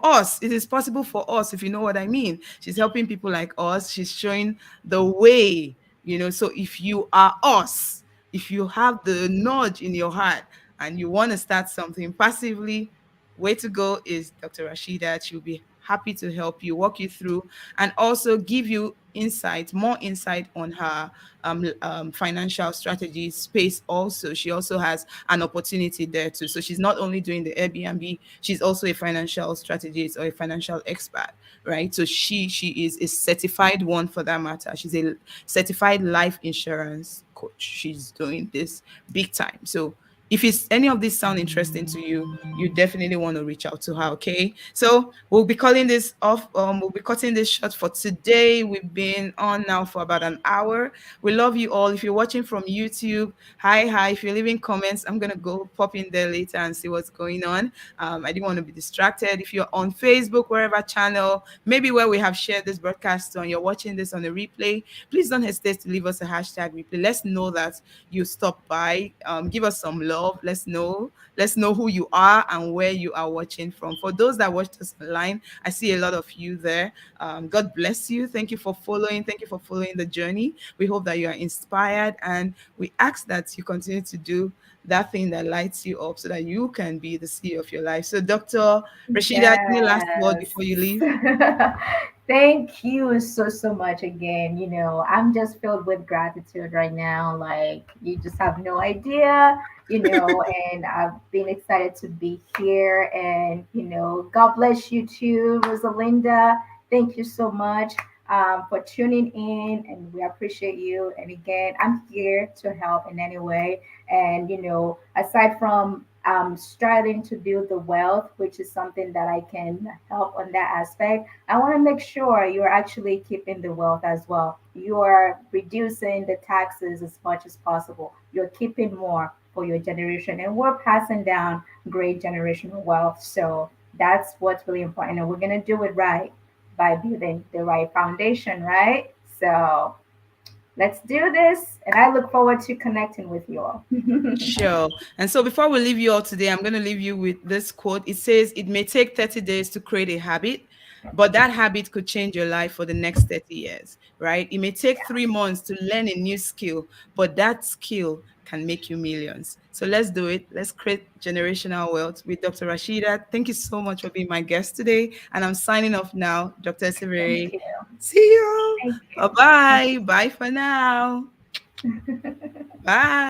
us. It is possible for us, if you know what I mean. She's helping people like us. She's showing the way. So if you are us, if you have the nudge in your heart and you want to start something passively, way to go is Dr. Rashida. She'll be happy to help you, walk you through, and also give you insight, more insight on her financial strategy space. Also, she also has an opportunity there too. So she's not only doing the Airbnb, she's also a financial strategist or a financial expert, right? So she is a certified one for that matter. She's a certified life insurance coach. She's doing this big time. So if it's any of this sound interesting to you, you definitely want to reach out to her. Okay. So we'll be calling this off. We'll be cutting this short for today. We've been on now for about an hour. We love you all. If you're watching from YouTube, hi. If you're leaving comments, I'm gonna go pop in there later and see what's going on. I didn't want to be distracted. If you're on Facebook, wherever channel, maybe where we have shared this broadcast on, you're watching this on a replay, please don't hesitate to leave us a hashtag replay. Let's know that you stopped by. Give us some love. Let's know. Let's know who you are and where you are watching from. For those that watched us online, I see a lot of you there. God bless you. Thank you for following. Thank you for following the journey. We hope that you are inspired, and we ask that you continue to do that thing that lights you up so that you can be the CEO of your life. So, Dr. Rashidat, any last word Yes. before you leave? Thank you so much again. I'm just filled with gratitude right now. Like, you just have no idea, and I've been excited to be here. And, God bless you too, Rosalinda. Thank you so much for tuning in, and we appreciate you. And again, I'm here to help in any way. And, aside from striving to build the wealth, which is something that I can help on that aspect, I want to make sure you're actually keeping the wealth as well. You are reducing the taxes as much as possible. You're keeping more for your generation, and we're passing down great generational wealth. So that's what's really important. And we're going to do it right by building the right foundation, right? So let's do this. And I look forward to connecting with you all. Sure. And so before we leave you all today, I'm going to leave you with this quote. It says, "It may take 30 days to create a habit, but that habit could change your life for the next 30 years," right? It may take 3 months to learn a new skill, but that skill can make you millions. So let's do it. Let's create generational wealth with Dr. Rashida. Thank you so much for being my guest today. And I'm signing off now, Dr. Thank Severi. you. See you. Thank you. Thank Bye-bye. Bye for now. you. Bye.